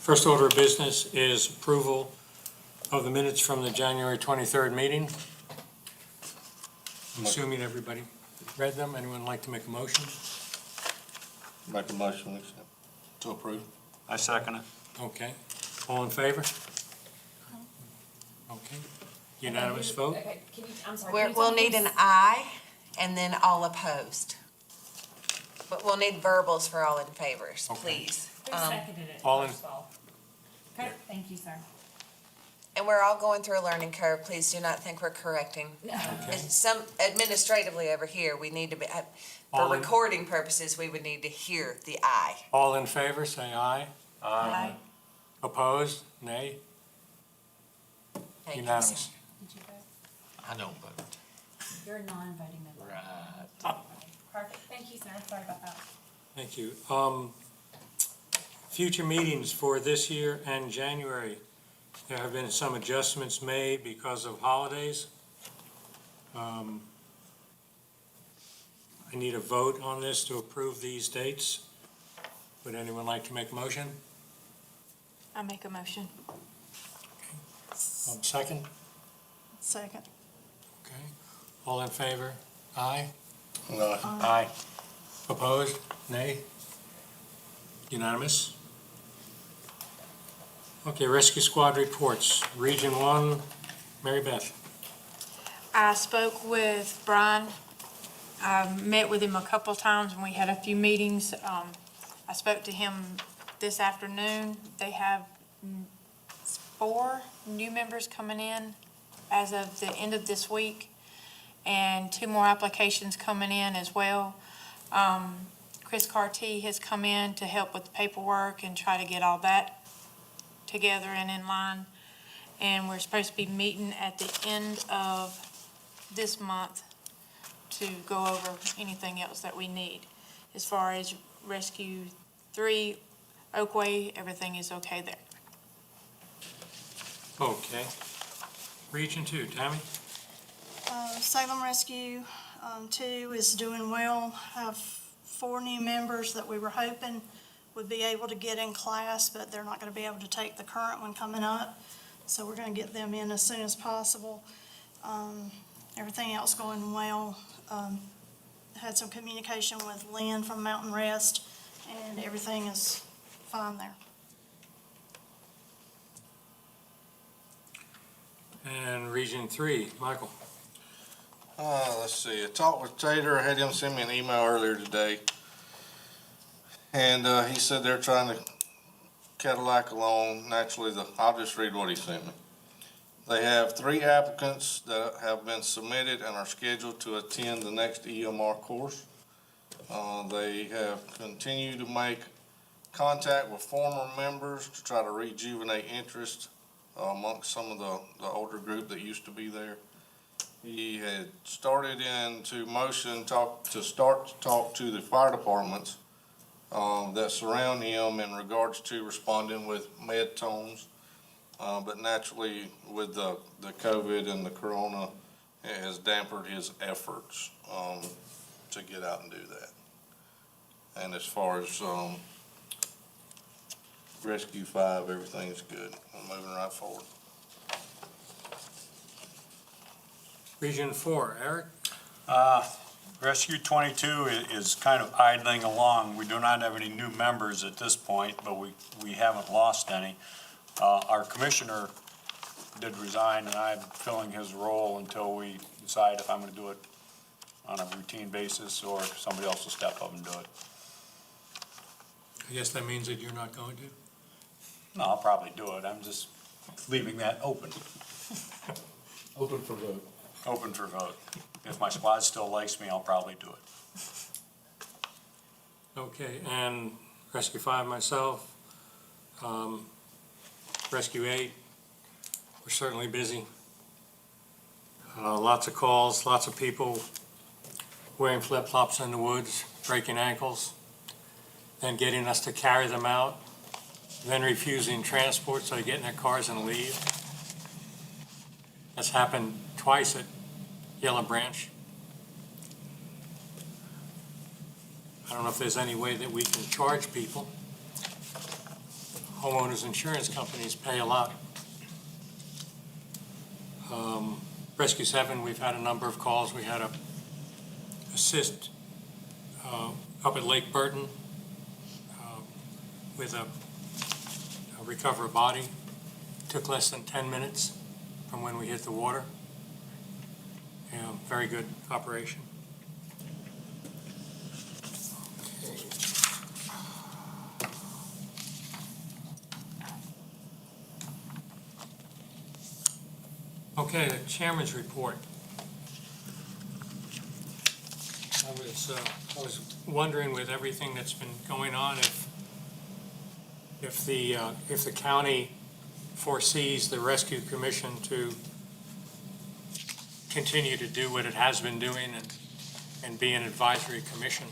First order of business is approval of the minutes from the January 23rd meeting. I'm assuming everybody read them. Anyone like to make a motion? Make a motion to approve. I second it. Okay. All in favor? Okay. Unanimous vote? Okay, I'm sorry. We'll need an aye and then all opposed. But we'll need verbals for all in favors, Okay. please. Who seconded it, all in- first of all? Okay, thank you, sir. And we're all going through a learning curve. Please do not think we're correcting. Okay. And some administratively over here, we need to be, All for in- recording purposes, we would need to hear the aye. All in favor, say aye. Aye. Opposed? Nay? Thank you, Unanimous. sir. Did you vote? I don't vote. You're a non-voting member. Right. Perfect, thank you, sir, sorry about that. Thank you. Future meetings for this year and January. There have been some adjustments made because of holidays. I need a vote on this to approve these dates. Would anyone like to make a motion? I make a motion. Second? Second. Okay. All in favor? Aye? No. Aye. Opposed? Nay? Unanimous? Okay, Rescue Squad reports. Region 1, Mary Beth. I spoke with Brian. I met with him a couple of times and we had a few meetings. I spoke to him this afternoon. They have 4 new members coming in as of the end of this week, and 2 more applications coming in as well. Chris Carty has come in to help with the paperwork and try to get all that together and in line. And we're supposed to be meeting at the end of this month to go over anything else that we need. As far as Rescue 3, Oakway, everything is okay there. Okay. Region 2, Tammy? Salem Rescue 2 is doing well. Have 4 new members that we were hoping would be able to get in class, but they're not going to be able to take the current one coming up. So we're going to get them in as soon as possible. Everything else going well. Had some communication with Lynn from Mountain Rest, and everything is fine there. And Region 3, Michael? Let's see, I talked with Tater, I had him send me an email earlier today. And, he said they're trying to Cadillac along, naturally, I'll just read what he sent me. They have 3 applicants that have been submitted and are scheduled to attend the next EMR course. They have continued to make contact with former members to try to rejuvenate interest amongst some of the older group that used to be there. He had started into motion to start to talk to the fire departments that surround him in regards to responding with med tones. But naturally, with the COVID and the corona, it has dampened his efforts to get out and do that. And as far as Rescue 5, everything's good. We're moving right forward. Region 4, Eric? Rescue 22 is kind of idling along. We do not have any new members at this point, but we haven't lost any. Our commissioner did resign, and I'm filling his role until we decide if I'm going to do it on a routine basis or if somebody else will step up and do it. I guess that means that you're not going to? No, I'll probably do it. I'm just leaving that open. Open for vote. Open for vote. If my squad still likes me, I'll probably do it. Okay, and Rescue 5 myself, Rescue 8, we're certainly busy. Lots of calls, lots of people wearing flip-flops in the woods, breaking ankles, then getting us to carry them out, then refusing transport so they get in their cars and leave. That's happened twice at Yellow Branch. I don't know if there's any way that we can charge people homeowners insurance companies pay a lot. Rescue 7, we've had a number of calls. We had a assist up at Lake Burton with a recover body. Took less than 10 minutes from when we hit the water. Very good operation. Okay, the chairman's report. I was wondering with everything that's been going on if the county foresees the rescue commission to continue to do what it has been doing and be an advisory commission.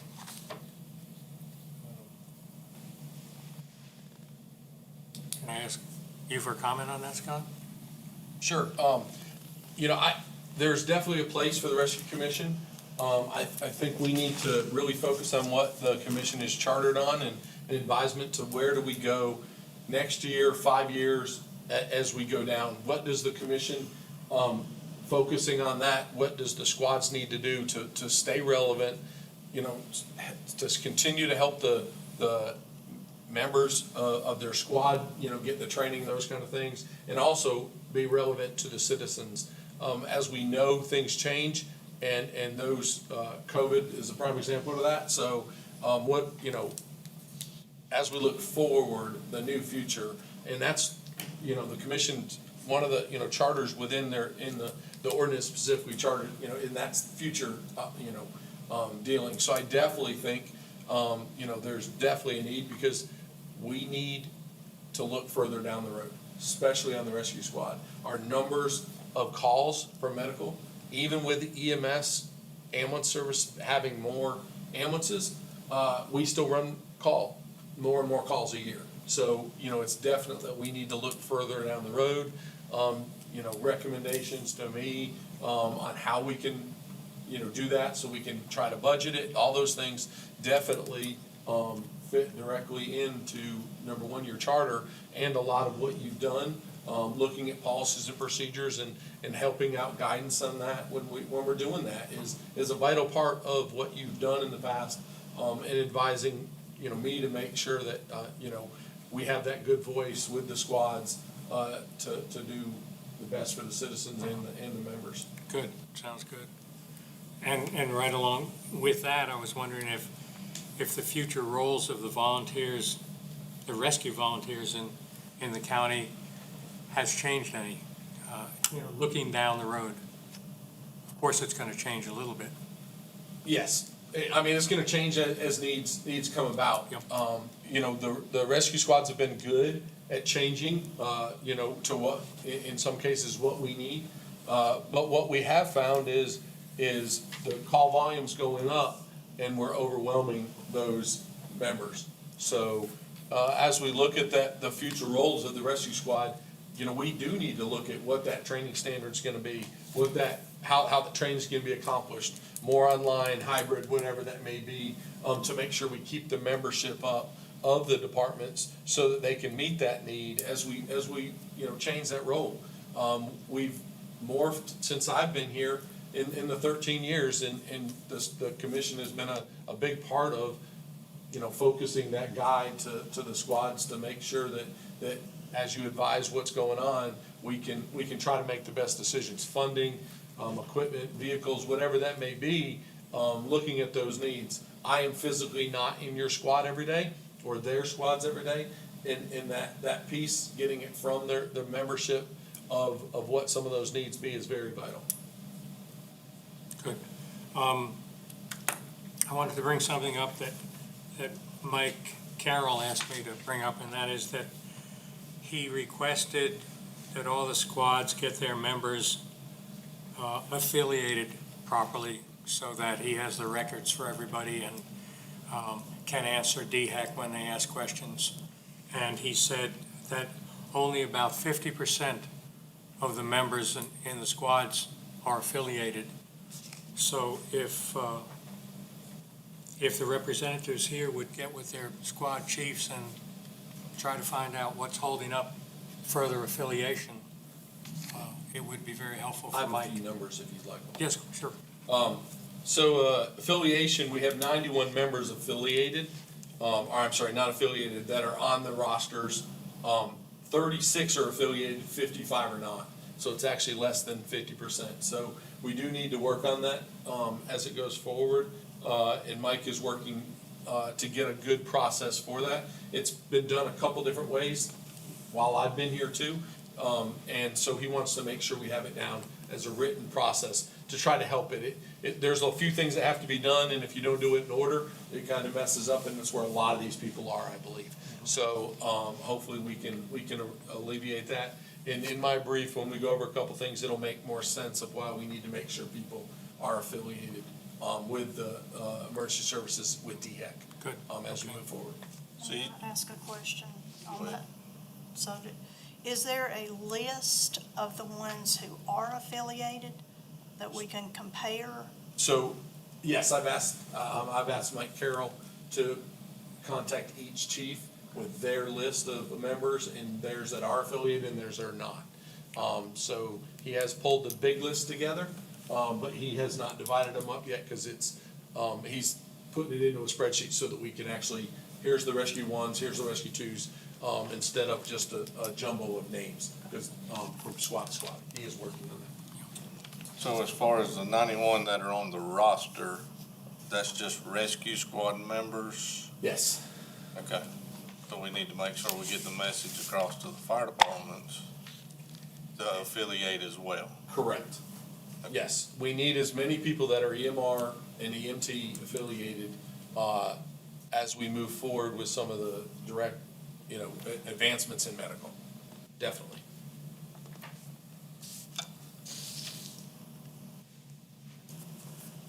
Can I ask you for a comment on that, Scott? Sure. There's definitely a place for the Rescue Commission. I think we need to really focus on what the commission is chartered on and an advisement to where do we go next year, 5 years, as we go down. What does the commission, focusing on that, what does the squads need to do to stay relevant, to continue to help the members of their squad, get the training, those kind of things, and also be relevant to the citizens. As we know, things change, and those, COVID is a prime example of that. So, as we look forward, the new future, and that's, the commission, one of the, charters within the ordinance specifically chartered, in that future, dealing. So I definitely think, there's definitely a need, because we need to look further down the road, especially on the rescue squad. Our numbers of calls for medical, even with EMS ambulance service having more ambulances, we still run more and more calls a year. So, it's definite that we need to look further down the road. Recommendations to me, on how we can, do that, so we can try to budget it. All those things definitely, fit directly into, number one, your charter, and a lot of what you've done, looking at policies and procedures and helping out guidance on that when we're doing that is a vital part of what you've done in the past, and advising, me to make sure that, we have that good voice with the squads, to do the best for the citizens and the members. Good, sounds good. And right along with that, I was wondering if the future roles of the volunteers, the rescue volunteers in the county has changed any, looking down the road. Of course, it's gonna change a little bit. Yes, I mean, it's gonna change as needs come about. Yep. The rescue squads have been good at changing, to what, in some cases, what we need. But what we have found is the call volume's going up, and we're overwhelming those members. So, as we look at the future roles of the rescue squad, we do need to look at what that training standard's gonna be, how the training's gonna be accomplished, more online, hybrid, whatever that may be, to make sure we keep the membership up of the departments so that they can meet that need as we change that role. We've morphed since I've been here in the 13 years, and the commission has been a big part of, focusing that guide to the squads to make sure that as you advise what's going on, we can try to make the best decisions. Funding, equipment, vehicles, whatever that may be, looking at those needs. I am physically not in your squad every day, or their squads every day, and that piece, getting it from their membership of what some of those needs be is very vital. Good. I wanted to bring something up that Mike Carroll asked me to bring up, and that is that he requested that all the squads get their members affiliated properly, so that he has the records for everybody and can answer DHEC when they ask questions. And he said that only about 50% of the members in the squads are affiliated. So if the representatives here would get with their squad chiefs try to find out what's holding up further affiliation. It would be very helpful I for have a Mike. few numbers if you'd like them. Yes, sure. So affiliation, we have 91 members affiliated, or I'm sorry, not affiliated, that are on the rosters. 36 are affiliated, 55 are not. So it's actually less than 50%. So we do need to work on that as it goes forward. And Mike is working to get a good process for that. It's been done a couple different ways while I've been here too. And so he wants to make sure we have it down as a written process to try to help it. There's a few things that have to be done, and if you don't do it in order, it kind of messes up, and that's where a lot of these people are, I believe. So, hopefully we can alleviate that. And in my brief, when we go over a couple things, it'll make more sense of why we need to make sure people are affiliated, with the, emergency services with DHEC. Good. As we move forward. See, Can I ask a question on that subject? Is there a list of the ones who are affiliated that we can compare? So, yes, I've asked Mike Carroll to contact each chief with their list of members, and theirs that are affiliated and theirs that are not. So he has pulled the big list together, but he has not divided them up yet, cause it's, he's putting it into a spreadsheet so that we can actually, here's the rescue ones, here's the rescue twos, instead of just a jumble of names, because, from squad to squad, he is working on that. so as far as the 91 that are on the roster, that's just rescue squad members? Yes. Okay. So we need to make sure we get the message across to the fire departments to affiliate as well. Correct. Yes, we need as many people that are EMR and EMT affiliated, as we move forward with some of the direct, advancements in medical, definitely.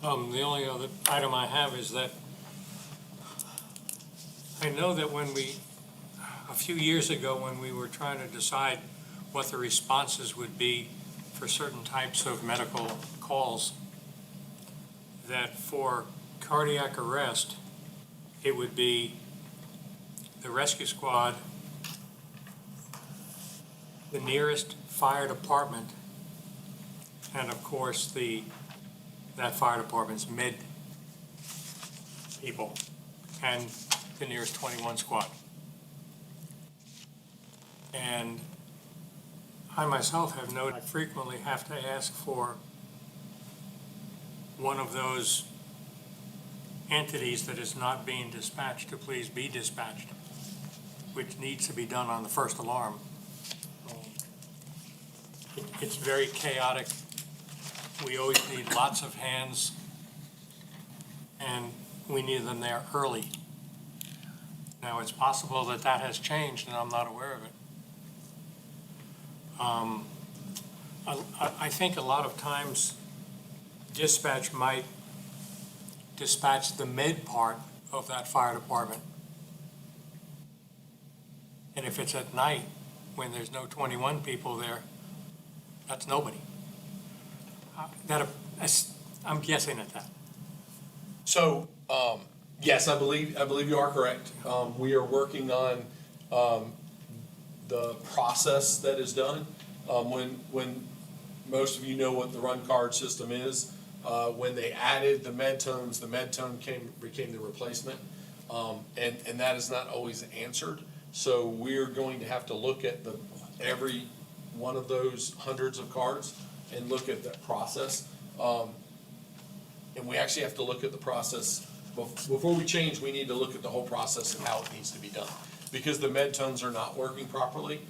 The only other item I have is that I know that a few years ago, when we were trying to decide what the responses would be for certain types of medical calls, that for cardiac arrest, it would be the rescue squad, the nearest fire department, and of course, that fire department's med people, and the nearest 21 squad. And I myself have noted I frequently have to ask for one of those entities that is not being dispatched to please be dispatched, which needs to be done on the first alarm. It's very chaotic. We always need lots of hands, and we need them there early. Now, it's possible that that has changed, and I'm not aware of it. I think a lot of times dispatch might dispatch the med part of that fire department. And if it's at night, when there's no 21 people there, that's nobody. I'm guessing at that. So, yes, I believe you are correct. We are working on, the process that is done. When most of you know what the run card system is, when they added the medtones, the medtone became the replacement. And that is not always answered. So we're going to have to look at every one of those hundreds of cards and look at that process. And we actually have to look at the process, before we change, we need to look at the whole process and how it needs to be done. Because the medtones are not working properly,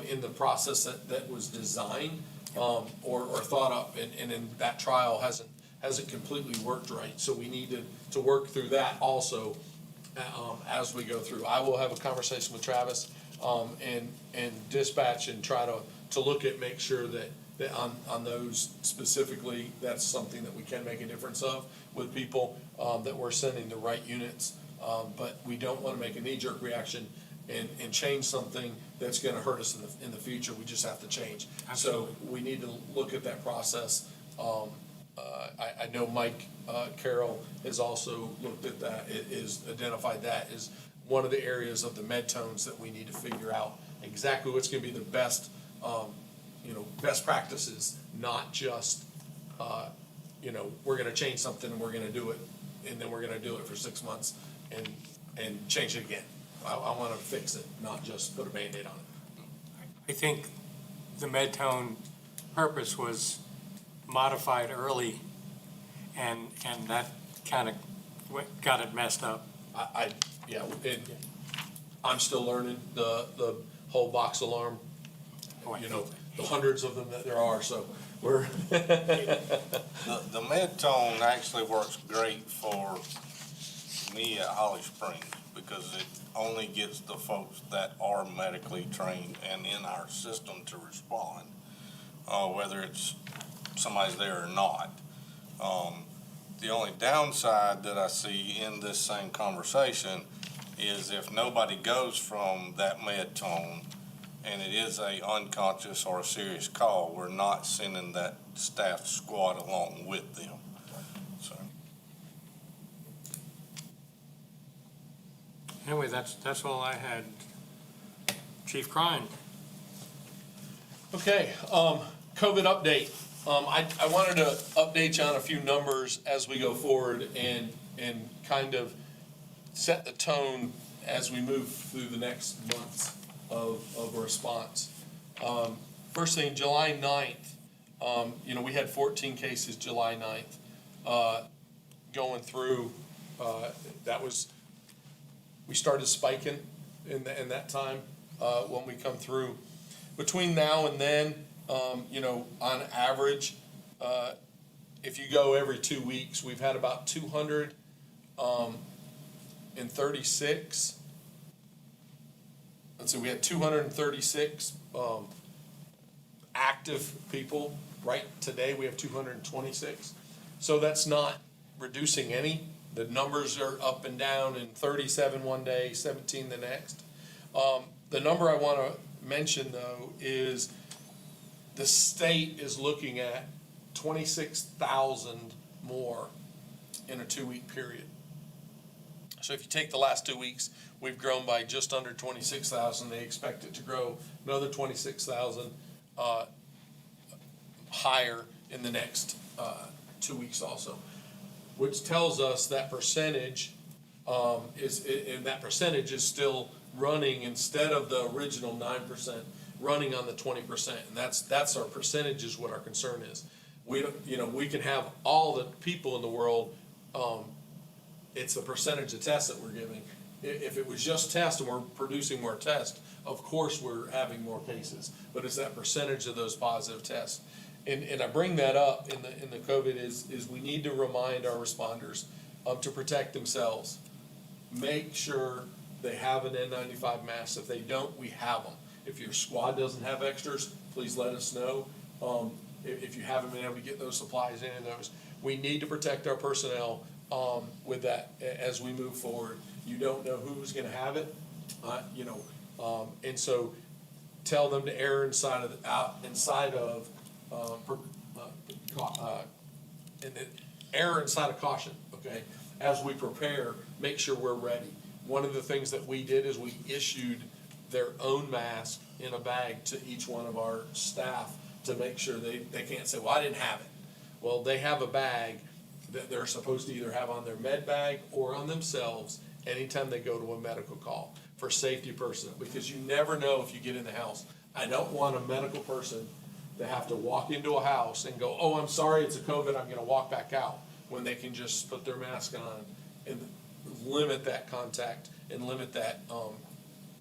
in the process that was designed, or thought up, and in that trial hasn't completely worked right. So we need to work through that also, as we go through. I will have a conversation with Travis, and dispatch and try to look at, make sure that on those specifically, that's something that we can make a difference of with people, that we're sending the right units. But we don't want to make a knee-jerk reaction and change something that's going to hurt us in the future. We just have to change. Absolutely. So we need to look at that process. I know Mike Carroll has also looked at that, is identified that as one of the areas of the med tones that we need to figure out exactly what's gonna be the best, best practices, not just, we're gonna change something and we're gonna do it, and then we're gonna do it for 6 months and change it again. I wanna fix it, not just put a Band-Aid on it. I think the med-tone purpose was modified early, and that kind of got it messed up. Yeah, and I'm still learning the whole box alarm, the hundreds of them that there are, so we're. The med-tone actually works great for me at Holly Springs because it only gets the folks that are medically trained and in our system to respond, whether it's somebody's there or not. The only downside that I see in this same conversation is if nobody goes from that med-tone and it is a unconscious or a serious call, we're not sending that staff squad along with them. So, Anyway, that's all I had. Chief Crine. Okay, COVID update. I wanted to update you on a few numbers as we go forward and kind of set the tone as we move through the next months of a response. First thing, July 9th, we had 14 cases July 9th. Going through, we started spiking in that time when we come through. Between now and then, on average, if you go every 2 weeks, we've had about 236. And so we had 236 active people. Right today, we have 226. So that's not reducing any. The numbers are up and down, and 37 one day, 17 the next. The number I want to mention, though, is the state is looking at 26,000 more in a 2-week period. So if you take the last 2 weeks, we've grown by just under 26,000. They expect it to grow another 26,000 higher in the next 2 weeks also, which tells us that percentage is still running instead of the original 9%, running on the 20%, and that's our percentage is what our concern is. We can have all the people in the world. It's the percentage of tests that we're giving. If it was just tests and we're producing more tests, of course we're having more cases, but it's that percentage of those positive tests. And I bring that up in the COVID is we need to remind our responders to protect themselves. Make sure they have an N95 mask. If they don't, we have them. If your squad doesn't have extras, please let us know. If you haven't been able to get those supplies, any of those, we need to protect our personnel with that as we move forward. You don't know who's going to have it, and so tell them to err err inside of caution. Okay, as we prepare, make sure we're ready. One of the things that we did is we issued their own mask in a bag to each one of our staff to make sure they can't say, well, I didn't have it. Well, they have a bag that they're supposed to either have on their med bag or on themselves anytime they go to a medical call for safety personnel, because you never know if you get in the house. I don't want a medical person to have to walk into a house and go, oh, I'm sorry, it's a COVID, I'm gonna walk back out, when they can just put their mask on and limit that contact and limit that.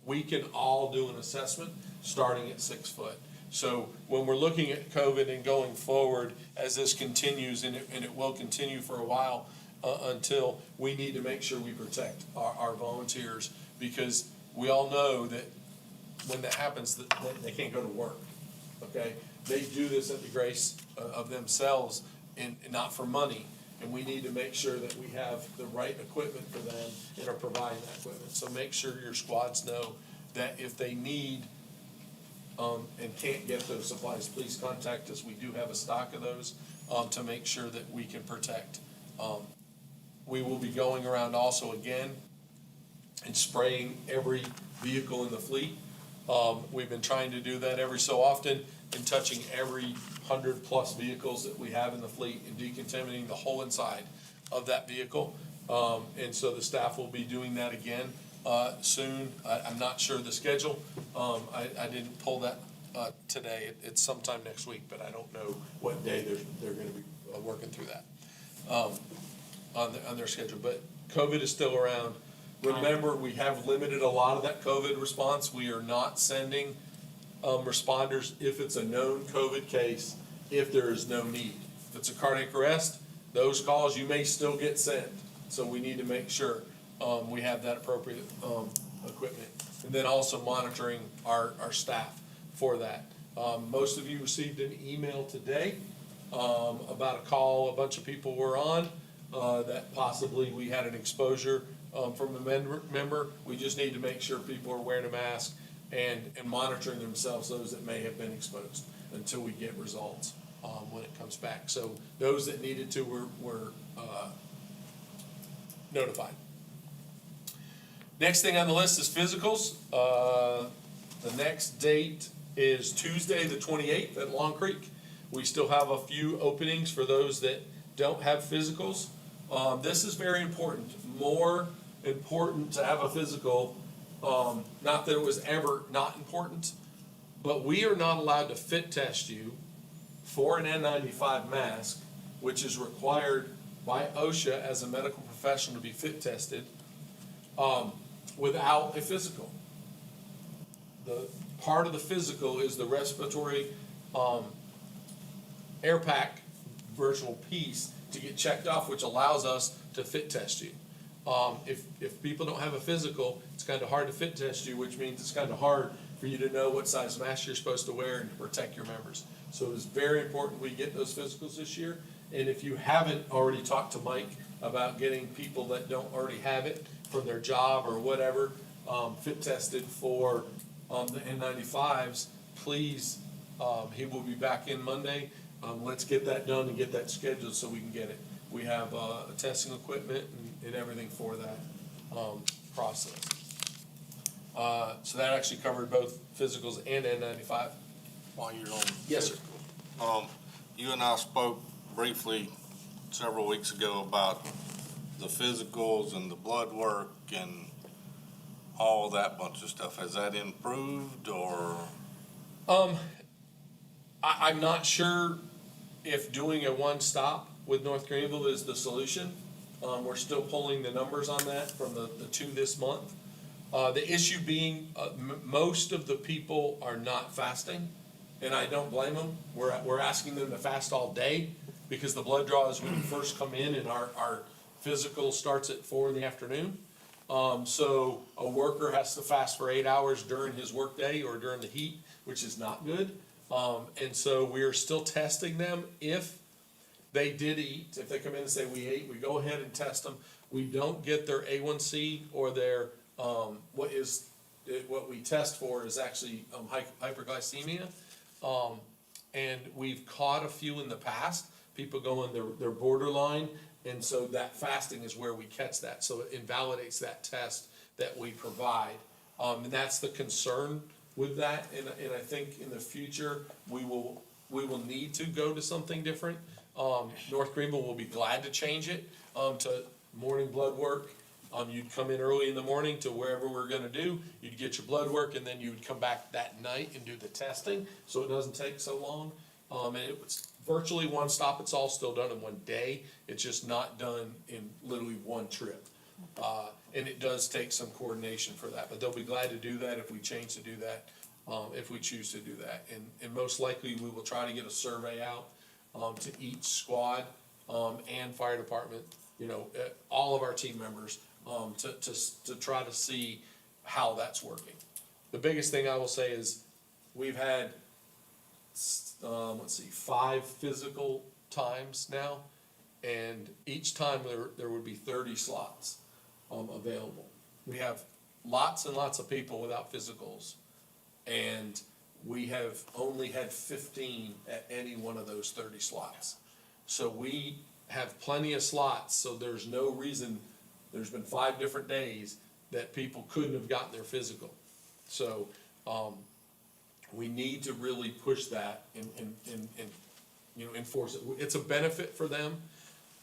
We can all do an assessment starting at 6 foot. So when we're looking at COVID and going forward, as this continues, and it will continue for a while until, we need to make sure we protect our volunteers, because we all know that when that happens, that they can't go to work, okay? They do this at the grace of themselves and not for money. And we need to make sure that we have the right equipment for them and are providing that equipment. So make sure your squads know that if they need and can't get those supplies, please contact us. We do have a stock of those to make sure that we can protect. We will be going around also again and spraying every vehicle in the fleet. We've been trying to do that every so often and touching every 100+ vehicles that we have in the fleet and decontaminating the whole inside of that vehicle. And so the staff will be doing that again soon. I'm not sure the schedule. I didn't pull that today. It's sometime next week, but I don't know what day they're gonna be working through that on their schedule. But COVID is still around. Remember, we have limited a lot of that COVID response. We are not sending responders if it's a known COVID case, if there is no need. If it's a cardiac arrest, those calls you may still get sent. So we need to make sure we have that appropriate equipment. And then also monitoring our staff for that. Most of you received an email today about a call a bunch of people were on that possibly we had an exposure from a member. We just need to make sure people are wearing a mask and monitoring themselves, those that may have been exposed, until we get results when it comes back. So those that needed to were notified. Next thing on the list is physicals. The next date is Tuesday, the 28th at Long Creek. We still have a few openings for those that don't have physicals. This is very important, more important to have a physical. Not that it was ever not important, but we are not allowed to fit test you for an N95 mask, which is required by OSHA as a medical professional to be fit tested, without a physical. The part of the physical is the respiratory air pack virtual piece to get checked off, which allows us to fit test you. If people don't have a physical, it's kind of hard to fit test you, which means it's kind of hard for you to know what size mask you're supposed to wear and to protect your members. So it's very important we get those physicals this year. And if you haven't already talked to Mike about getting people that don't already have it from their job or whatever, fit tested for the N95s, please, he will be back in Monday. Let's get that done and get that scheduled so we can get it. We have testing equipment and everything for that process. So that actually covered both physicals and N95. While you're on. Yes, sir. You and I spoke briefly several weeks ago about the physicals and the blood work and all that bunch of stuff. Has that improved or? I'm not sure if doing a one-stop with North Greenville is the solution. We're still pulling the numbers on that from the two this month. The issue being, most of the people are not fasting, and I don't blame them. We're asking them to fast all day because the blood draw is when you first come in and our physical starts at 4 p.m. So a worker has to fast for 8 hours during his workday or during the heat, which is not good. And so we are still testing them. If they did eat, if they come in and say we ate, we go ahead and test them. We don't get their A1C or their, what we test for is actually hyperglycemia. And we've caught a few in the past, people going, they're borderline. And so that fasting is where we catch that. So it invalidates that test that we provide. And that's the concern with that. And I think in the future, we will need to go to something different. North Greenville will be glad to change it, to morning blood work. You'd come in early in the morning to wherever we're gonna do, you'd get your blood work, and then you would come back that night and do the testing, so it doesn't take so long. And it was virtually one stop, it's all still done in one day, it's just not done in literally one trip. And it does take some coordination for that, but they'll be glad to do that if we change to do that, if we choose to do that. And most likely, we will try to get a survey out, to each squad, and fire department, all of our team members, to try to see how that's working. The biggest thing I will say is, we've had, 5 physical times now, and each time there would be 30 slots, available. We have lots and lots of people without physicals, and we have only had 15 at any one of those 30 slots. So we have plenty of slots, so there's no reason, there's been 5 different days that people couldn't have gotten their physical. So, we need to really push that and, you know, enforce it. It's a benefit for them.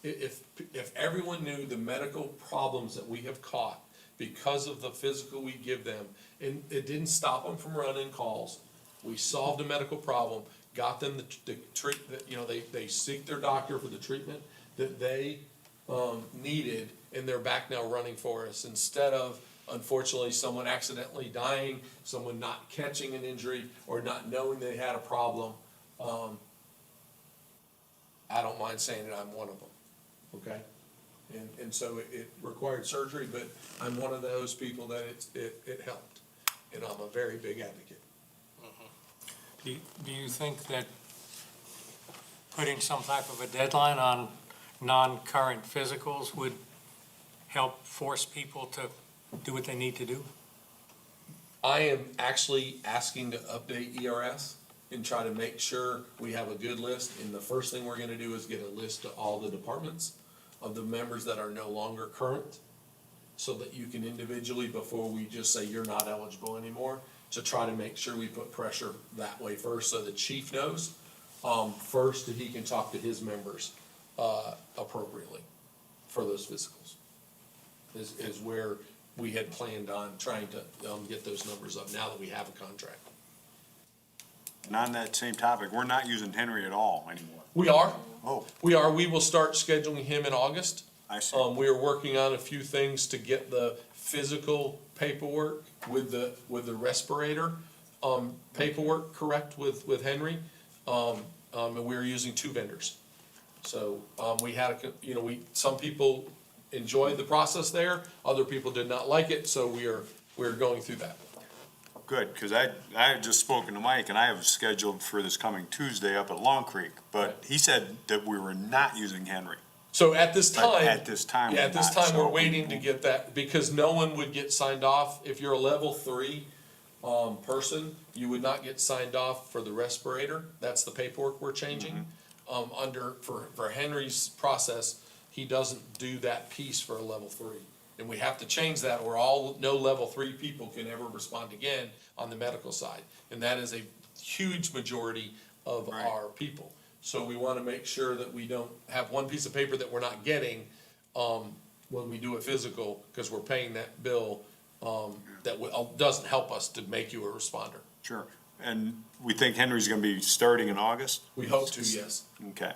If everyone knew the medical problems that we have caught because of the physical we give them, and it didn't stop them from running calls, we solved a medical problem, got them the treat, you know, they seek their doctor for the treatment that they, needed, and they're back now running for us, instead of, unfortunately, someone accidentally dying, someone not catching an injury, or not knowing they had a problem. I don't mind saying it, I'm one of them, okay? And so it required surgery, but I'm one of those people that it helped, and I'm a very big advocate. Do you think that putting some type of a deadline on non-current physicals would help force people to do what they need to do? I am actually asking to update ERS and try to make sure we have a good list, and the first thing we're gonna do is get a list of all the departments of the members that are no longer current, so that you can individually, before we just say you're not eligible anymore, to try to make sure we put pressure that way first, so the chief knows, first, that he can talk to his members, appropriately for those physicals. Is where we had planned on trying to, get those numbers up, now that we have a contract. And on that same topic, we're not using Henry at all anymore. We are. Oh. We are. We will start scheduling him in August. I see. We are working on a few things to get the physical paperwork with the respirator, paperwork correct with Henry. And we're using 2 vendors. So, we had some people enjoyed the process there, other people did not like it, so we're going through that. Good, because I had just spoken to Mike, and I have scheduled for this coming Tuesday up at Long Creek, but he said that we were not using Henry. So at this But time. at this time, Yeah, we're at this not, time, we're so- waiting to get that, because no one would get signed off. If you're a level 3, person, you would not get signed off for the respirator. That's the paperwork we're changing. For Henry's process, he doesn't do that piece for a level 3. And we have to change that, or no level 3 people can ever respond again on the medical side. And that is a huge majority of Right. our people. So we wanna make sure that we don't have one piece of paper that we're not getting, when we do a physical, cause we're paying that bill, that doesn't help us to make you a responder. Sure. And we think Henry's gonna be starting in August? We hope to, yes. Okay.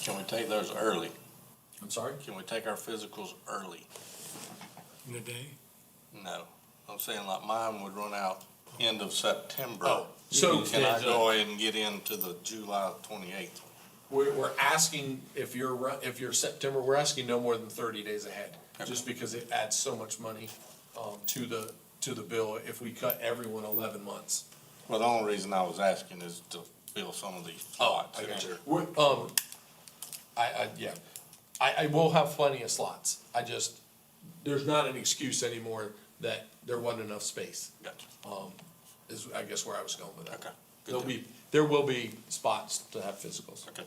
Can we take those early? I'm sorry? Can we take our physicals early? In the day? No. I'm saying like mine would run out end of September. Oh, so- Can I go ahead and get into the July 28th? We're asking, if you're September, we're asking no more than 30 days ahead, just because it adds so much money, to the bill if we cut everyone 11 months. Well, the only reason I was asking is to fill some of these slots. I got you. They're- Yeah, I will have plenty of slots, there's not an excuse anymore that there wasn't enough space, Gotcha. is I guess where I was going with that. Okay. Good deal. There will be spots to have physicals. Okay.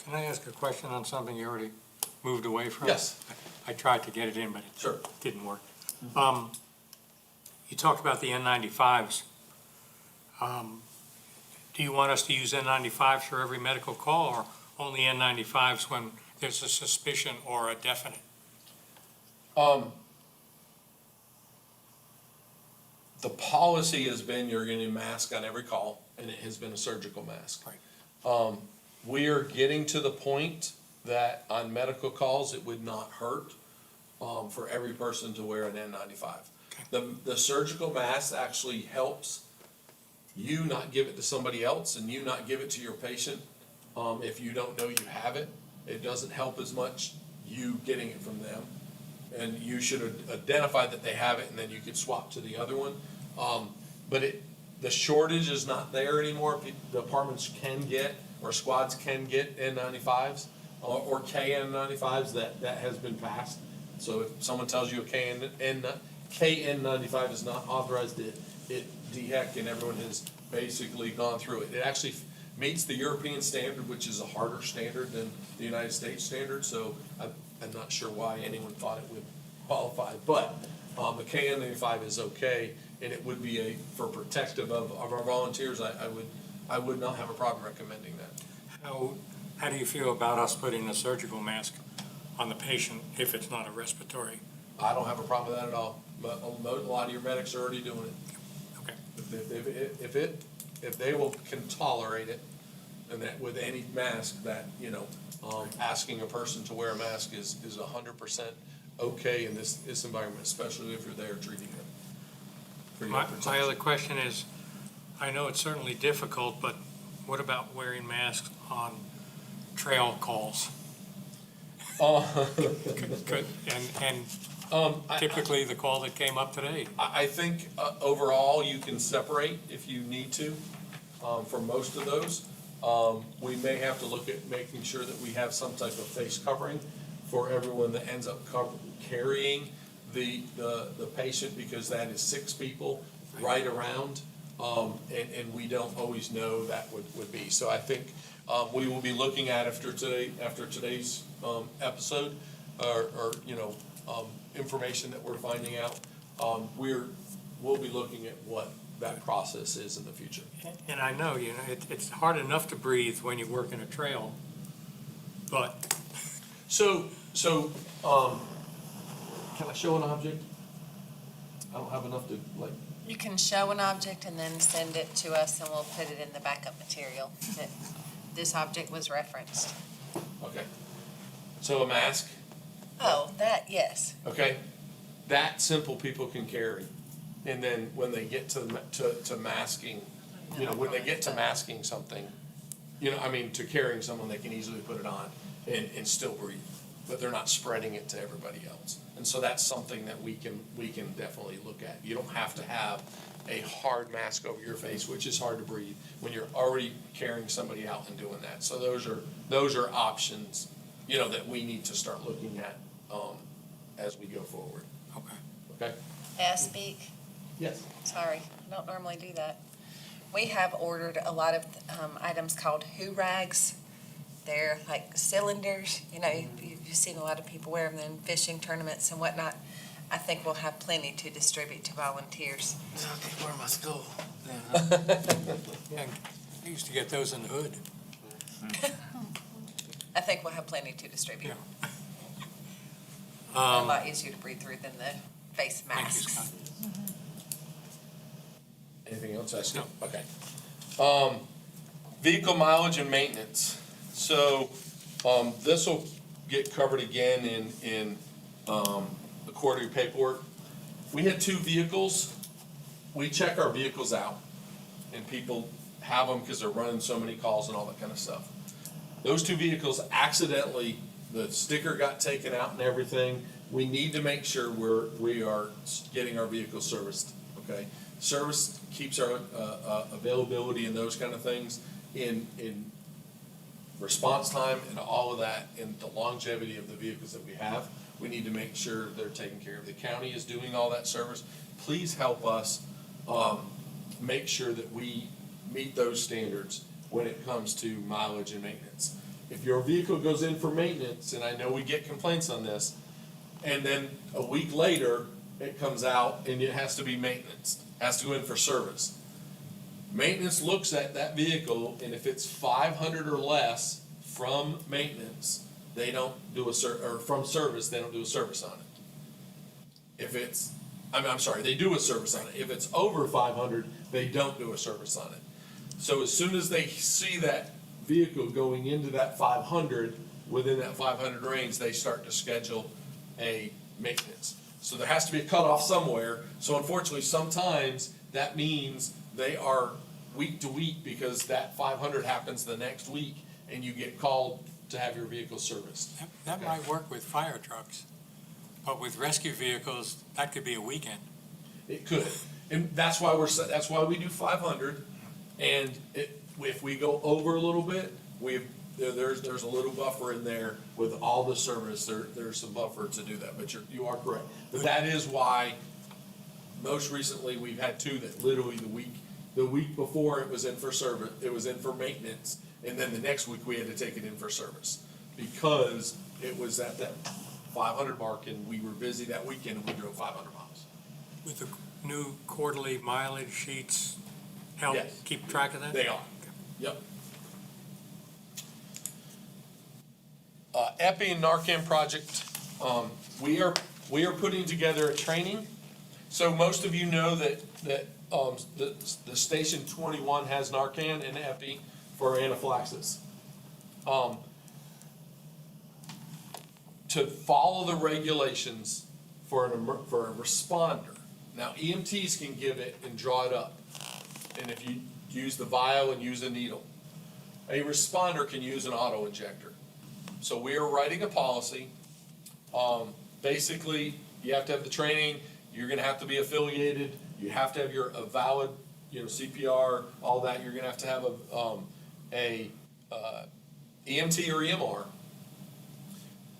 Can I ask a question on something you already moved away from? Yes. I tried to get it in, but it Sure. didn't work. You talked about the N95s. Do you want us to use N95s for every medical call, or only N95s when there's a suspicion or a definite? The policy has been you're getting a mask on every call, and it has been a surgical mask. Right. We are getting to the point that on medical calls, it would not hurt, for every person to wear an N95. The surgical mask actually helps you not give it to somebody else and you not give it to your patient, if you don't know you have it. It doesn't help as much you getting it from them. And you should identify that they have it, and then you could swap to the other one. But the shortage is not there anymore. Departments can get, or squads can get N95s, or KN95s, that has been passed. So if someone tells you a KN95 is not authorized, DHEC and everyone has basically gone through it. It actually meets the European standard, which is a harder standard than the United States standard, so I'm not sure why anyone thought it would qualify, but, the KN95 is okay, and it would be for protective of our volunteers, I would not have a problem recommending that. How do you feel about us putting a surgical mask on the patient if it's not a respiratory? I don't have a problem with that at all, but a lot of your medics are already doing it. Okay. If they can tolerate it, and that with any mask, that, asking a person to wear a mask is 100% okay in this environment, especially if you're there treating them. for your My protection. other question is, I know it's certainly difficult, but what about wearing masks on trail calls? And typically the call that came up today. I think overall, you can separate if you need to, for most of those. We may have to look at making sure that we have some type of face covering for everyone that ends up carrying the patient, because that is 6 people right around. And we don't always know that would be. So I think we will be looking at after today's episode, or information that we're finding out. We'll be looking at what that process is in the future. And I know, it's hard enough to breathe when you work in a trail, but So, can I show an object? I don't have enough to, You can show an object and then send it to us, and we'll put it in the backup material that this object was referenced. okay. So a mask, Oh, that, yes. okay? That simple people can carry. And then when they get to masking, when they get to masking something, to carrying someone, they can easily put it on and still breathe. But they're not spreading it to everybody else. And so that's something that we can definitely look at. You don't have to have a hard mask over your face, which is hard to breathe, when you're already carrying somebody out and doing that. So those are options, that we need to start looking at, as we go forward. okay. Okay? May I speak? Yes. Sorry, I don't normally do that. We have ordered a lot of items called Who Rags. They're like cylinders, you've seen a lot of people wear them in fishing tournaments and whatnot. I think we'll have plenty to distribute to volunteers. Where am I school? Yeah, I used to get those in the hood. I think we'll have plenty to distribute. Yeah. A lot easier to breathe through than the face Thank you, masks. Scott. Anything else? No. Okay. Vehicle mileage and maintenance. So, this will get covered again in the quarterly paperwork. We had 2 vehicles. We check our vehicles out, and people have them because they're running so many calls and all that kind of stuff. Those 2 vehicles accidentally, the sticker got taken out and everything. We need to make sure we are getting our vehicles serviced, okay? Service keeps our availability and those kind of things in response time and all of that, and the longevity of the vehicles that we have. We need to make sure they're taken care of. The county is doing all that service. Please help us make sure that we meet those standards when it comes to mileage and maintenance. If your vehicle goes in for maintenance, and I know we get complaints on this, and then a week later, it comes out and it has to be maintenance, has to go in for service. Maintenance looks at that vehicle, and if it's 500 or less from maintenance, they don't do or from service, they don't do a service on it. If it's, I'm sorry, they do a service on it. If it's over 500, they don't do a service on it. So as soon as they see that vehicle going into that 500, within that 500 range, they start to schedule a maintenance. So there has to be a cutoff somewhere. So unfortunately, sometimes that means they are week to week, because that 500 happens the next week and you get called to have your vehicle serviced. That might work with fire trucks, but with rescue vehicles, that could be a weekend. It could, and that's why we do 500. And if we go over a little bit, there's a little buffer in there with all the service. There's some buffer to do that. But you are correct. But that is why most recently we've had 2 that literally the week before it was in for service, it was in for maintenance, and then the next week we had to take it in for service, because it was at that 500 mark, and we were busy that weekend, and we drove 500 miles. With the new quarterly mileage sheets, help Yes. keep track of that? They are, yep. Epi and Narcan project, we are putting together a training. So most of you know that the Station 21 has Narcan and Epi for anaphylaxis. To follow the regulations for for a responder. Now, EMTs can give it and draw it up. And if you use the vial and use a needle. A responder can use an auto injector. So we are writing a policy. Basically, you have to have the training, you're gonna have to be affiliated, you have to have a valid, CPR, all that, you're gonna have to have a EMT or EMR.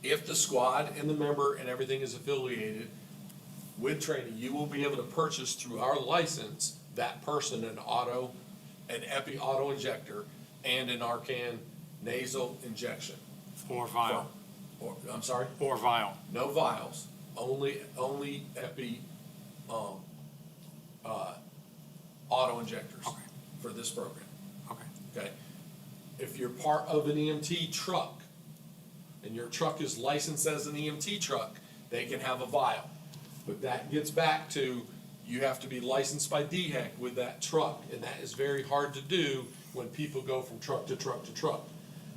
If the squad and the member and everything is affiliated with training, you will be able to purchase through our license that person an Epi auto injector and an Narcan nasal injection. Or vial, I'm sorry? or vial. No vials, only Epi, auto injectors Okay. for this program, Okay. okay? If you're part of an EMT truck, and your truck is licensed as an EMT truck, they can have a vial. But that gets back to, you have to be licensed by DHEC with that truck, and that is very hard to do when people go from truck to truck to truck.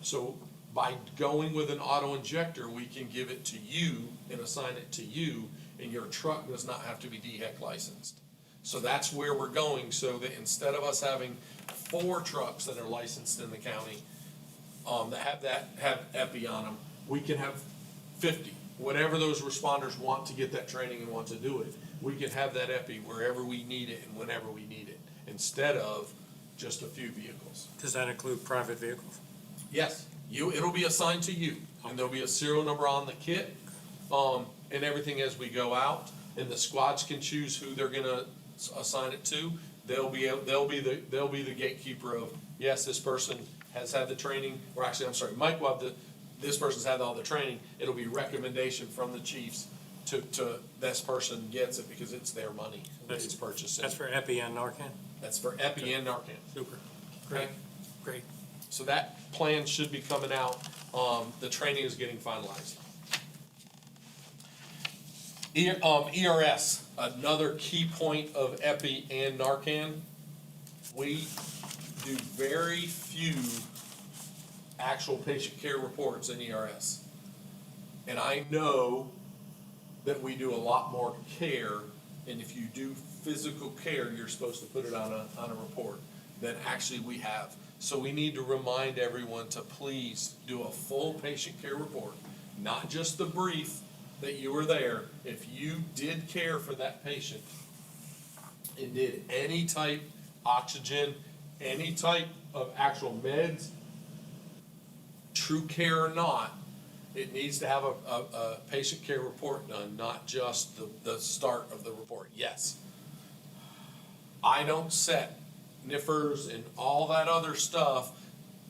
So by going with an auto injector, we can give it to you and assign it to you, and your truck does not have to be DHEC licensed. So that's where we're going, so that instead of us having 4 trucks that are licensed in the county, that have Epi on them, we can have 50, whatever those responders want to get that training and want to do it. We can have that Epi wherever we need it and whenever we need it, instead of just a few vehicles. Does that include private vehicles? Yes, it'll be assigned to you, and there'll be a serial number on the kit, and everything as we go out, and the squads can choose who they're gonna assign it to. They'll be the gatekeeper of, yes, this person has had the training, or actually, I'm sorry, Mike will have this person's had all the training. It'll be recommendation from the chiefs to this person gets it because it's their money that it's purchasing. That's for Epi and Narcan? That's for Epi and Narcan. Super. Okay? Great. So that plan should be coming out. The training is getting finalized. ERS, another key point of Epi and Narcan. We do very few actual patient care reports in ERS. And I know that we do a lot more care, and if you do physical care, you're supposed to put it on a report, than actually we have. So we need to remind everyone to please do a full patient care report, not just the brief that you were there. If you did care for that patient and did any type oxygen, any type of actual meds, true care or not, it needs to have a patient care report done, not just the start of the report. Yes. I don't set NIFRs and all that other stuff,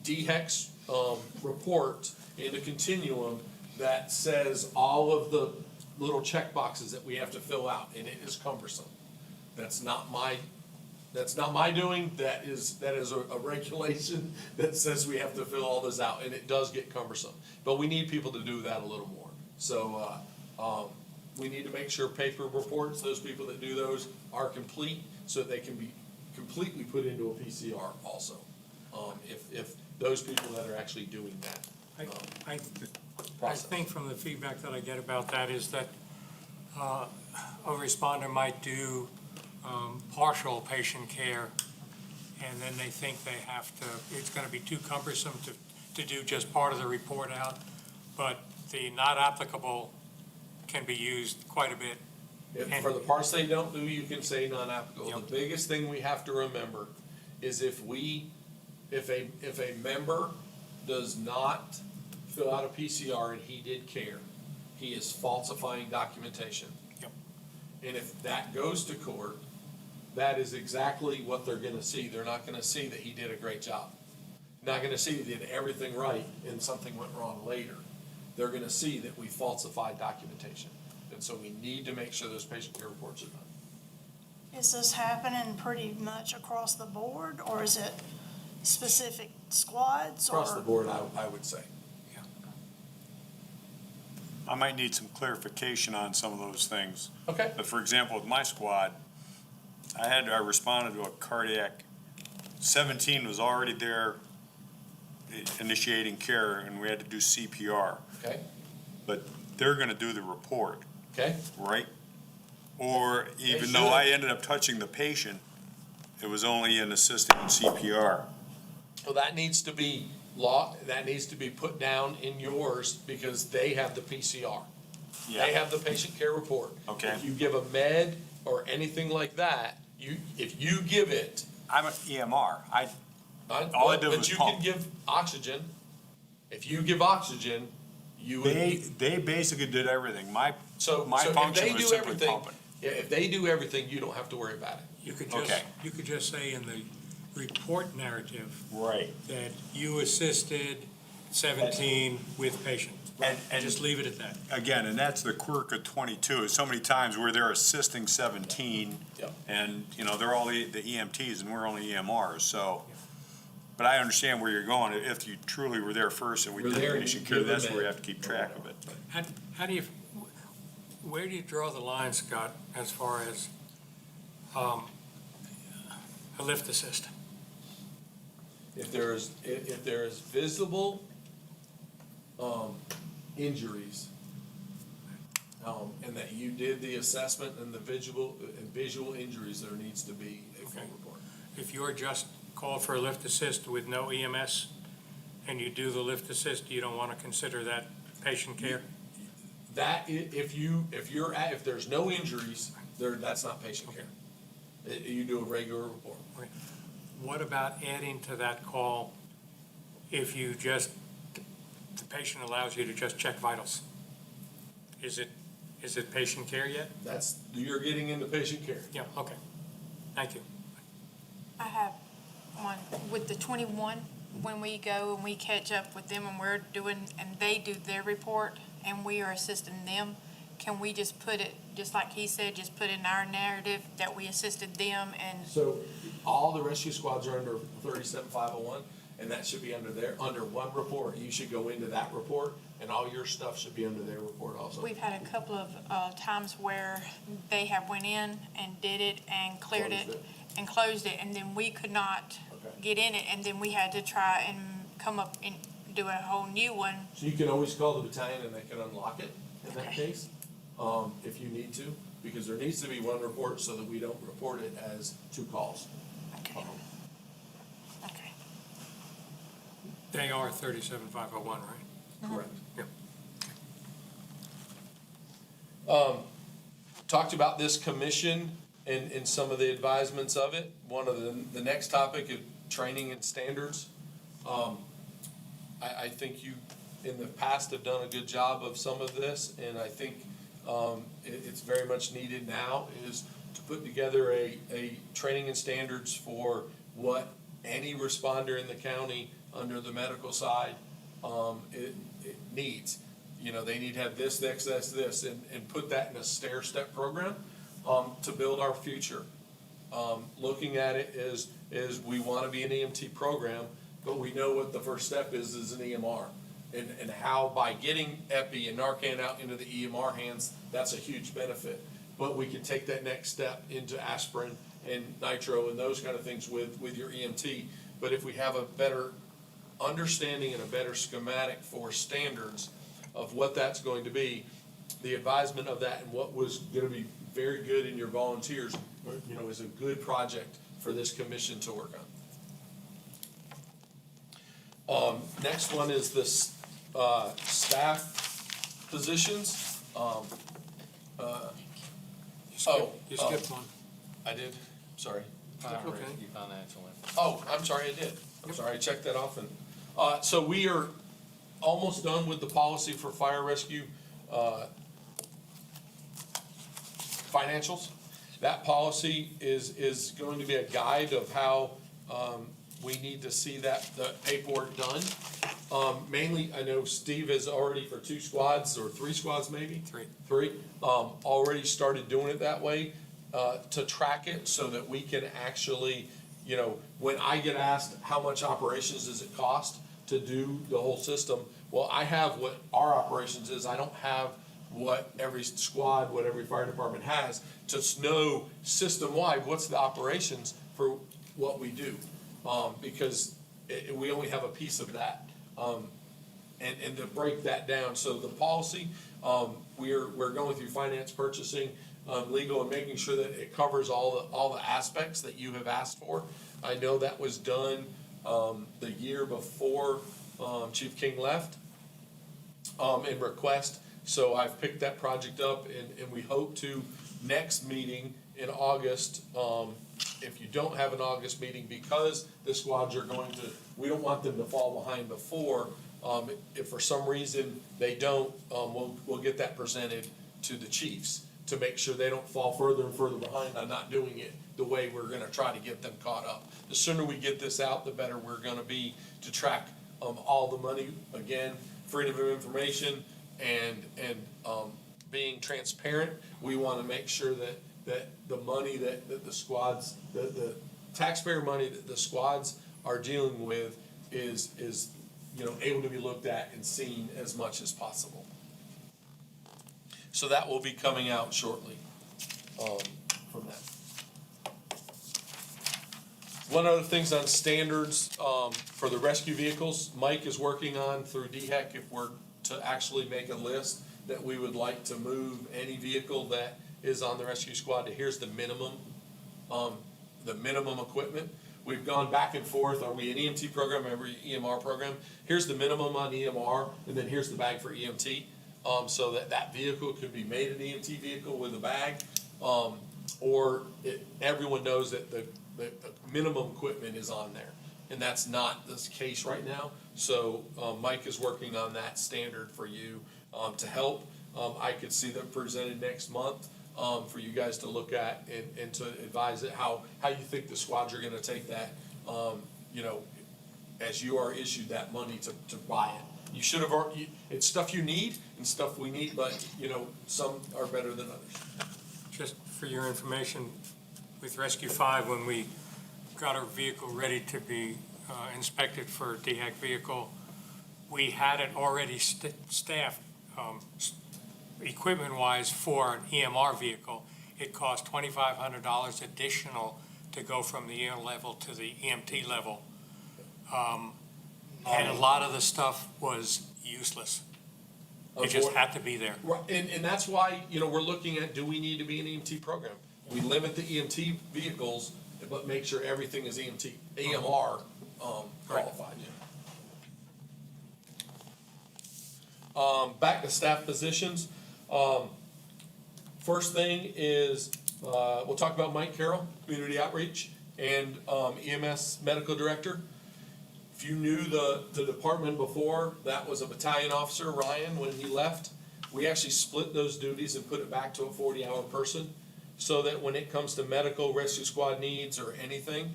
DHEC's report in the continuum that says all of the little check boxes that we have to fill out, and it is cumbersome. That's not my doing, that is a regulation that says we have to fill all this out, and it does get cumbersome. But we need people to do that a little more. So, we need to make sure paper reports, those people that do those are complete, so that they can be completely put into a PCR also. If those people that are actually doing that. I Process. think from the feedback that I get about that is that a responder might do partial patient care, and then they think they have to, it's gonna be too cumbersome to do just part of the report out, but the not applicable can be used quite a bit. For the parts they don't do, you can say non-applicable. Yep. The biggest thing we have to remember is if a member does not fill out a PCR and he did care, he is falsifying documentation. Yep. And if that goes to court, that is exactly what they're gonna see. They're not gonna see that he did a great job. Not gonna see that he did everything right and something went wrong later. they're gonna see that we falsified documentation. And so we need to make sure those patient care reports are done. Is this happening pretty much across the board, or is it specific squads? Across the or- board, I would say. I might need some clarification on some of those things. Okay. But for example, with my squad, I responded to a cardiac, 17 was already there initiating care, and we had to do CPR. Okay, But they're gonna do the report, okay, right? Or even though should. I ended up touching the patient, it was only an assisting in CPR. well, that needs to be put down in yours because they have the PCR. They have the patient care report. Okay. If you give a med or anything like that, if you give it, I'm an EMR. All I did but was you pump. can give oxygen. If you give oxygen, you would. They basically did everything. My So if function they was do simply everything, pumping. yeah, if they do everything, you don't have to worry about it. Okay. You could just say in the report narrative Right. that you assisted 17 with patient. And Just leave it at that. again, and that's the quirk of 22, is so many times where they're assisting 17, Yep. and, they're all the EMTs, and we're only EMRs, so. But I understand where you're going. If you truly were there first and we We're did there the and patient you care, give them that's where you in. have to keep track of it. How do you, where do you draw the line, Scott, as far as a lift assist? If there is visible, injuries, and that you did the assessment and the visual injuries, there needs to be a full Okay. report. If you're just called for a lift assist with no EMS and you do the lift assist, you don't want to consider that patient care? If there's no injuries, that's not patient care. You do a regular report. What about adding to that call if the patient allows you to just check vitals? Is it patient care yet? You're getting into patient care. Yeah, okay. Thank you. I have one with the 21, when we go and we catch up with them and they do their report and we are assisting them, can we just put it, just like he said, just put in our narrative that we assisted them and, So all the rescue squads are under 37501, and that should be under one report. You should go into that report, and all your stuff should be under their report also. we've had a couple of times where they have went in and did it and cleared Closed it it. and closed it, and then we could not Okay. get in it, and then we had to try and come up and do a whole new one. So you can always call the battalion and they can unlock it in that Okay. case, if you need to, because there needs to be one report so that we don't report it as two calls. Okay. Okay. They are 37501, right? Correct. Yep. Talked about this commission and some of the advisements of it. One of the next topic is training and standards. I think you, in the past, have done a good job of some of this, and I think it's very much needed now, is to put together a training and standards for what any responder in the county under the medical side, it needs. They need to have this, and put that in a stair-step program, to build our future. Looking at it is we wanna be an EMT program, but we know what the first step is an EMR. And how by getting Epi and Narcan out into the EMR hands, that's a huge benefit. But we can take that next step into aspirin and nitro and those kind of things with your EMT. But if we have a better understanding and a better schematic for standards of what that's going to be, the advisement of that and what was gonna be very good in your volunteers, is a good project for this commission to work on. Next one is this, staff positions. You skipped one. I did, sorry. Okay. Oh, I'm sorry, I did. I'm sorry, I checked that off. And so we are almost done with the policy for fire rescue, financials. That policy is going to be a guide of how, we need to see the paperwork done. Mainly, I know Steve has already for 2 squads or 3 squads maybe? Three. Already started doing it that way, to track it so that we can actually, you know, when I get asked how much operations does it cost to do the whole system, well, I have what our operations is, I don't have what every squad, what every fire department has, to know system-wide, what's the operations for what we do. Because we only have a piece of that. And to break that down, so the policy, we're going through finance, purchasing, legal, and making sure that it covers all the aspects that you have asked for. I know that was done, the year before, Chief King left, in request. So I've picked that project up and we hope to next meeting in August, if you don't have an August meeting, because the squads are going to, we don't want them to fall behind before. If for some reason they don't, we'll get that presented to the chiefs to make sure they don't fall further and further behind on not doing it the way we're gonna try to get them caught up. The sooner we get this out, the better we're gonna be to track, all the money. Again, freedom of information and being transparent. We wanna make sure that the money that the squads, the taxpayer money that the squads are dealing with is, you know, able to be looked at and seen as much as possible. So that will be coming out shortly, from that. One other thing's on standards, for the rescue vehicles, Mike is working on through DHEC if we're to actually make a list that we would like to move any vehicle that is on the rescue squad to here's the minimum equipment. We've gone back and forth, are we an EMT program, or an EMR program? Here's the minimum on EMR, and then here's the bag for EMT. So that vehicle could be made an EMT vehicle with a bag, or everyone knows that the minimum equipment is on there. And that's not the case right now. So, Mike is working on that standard for you, to help. I could see them presented next month, for you guys to look at and to advise it, how you think the squads are gonna take that, you know, as you are issued that money to buy it. You should have, it's stuff you need and stuff we need, but, you know, some are better than others. Just for your information, with Rescue 5, when we got our vehicle ready to be inspected for a DHEC vehicle, we had it already staffed, equipment-wise for an EMR vehicle. It cost $2,500 additional to go from the ER level to the EMT level. And a lot of the stuff was useless. It just had to be there. Right, and that's why, you know, we're looking at, do we need to be an EMT program? We limit the EMT vehicles, but make sure everything is AMR qualified. Back to staff positions. First thing is, we'll talk about Mike Carroll, Community Outreach, and EMS Medical Director. If you knew the department before, that was a battalion officer, Ryan, when he left. We actually split those duties and put it back to a 40-hour person, so that when it comes to medical rescue squad needs or anything,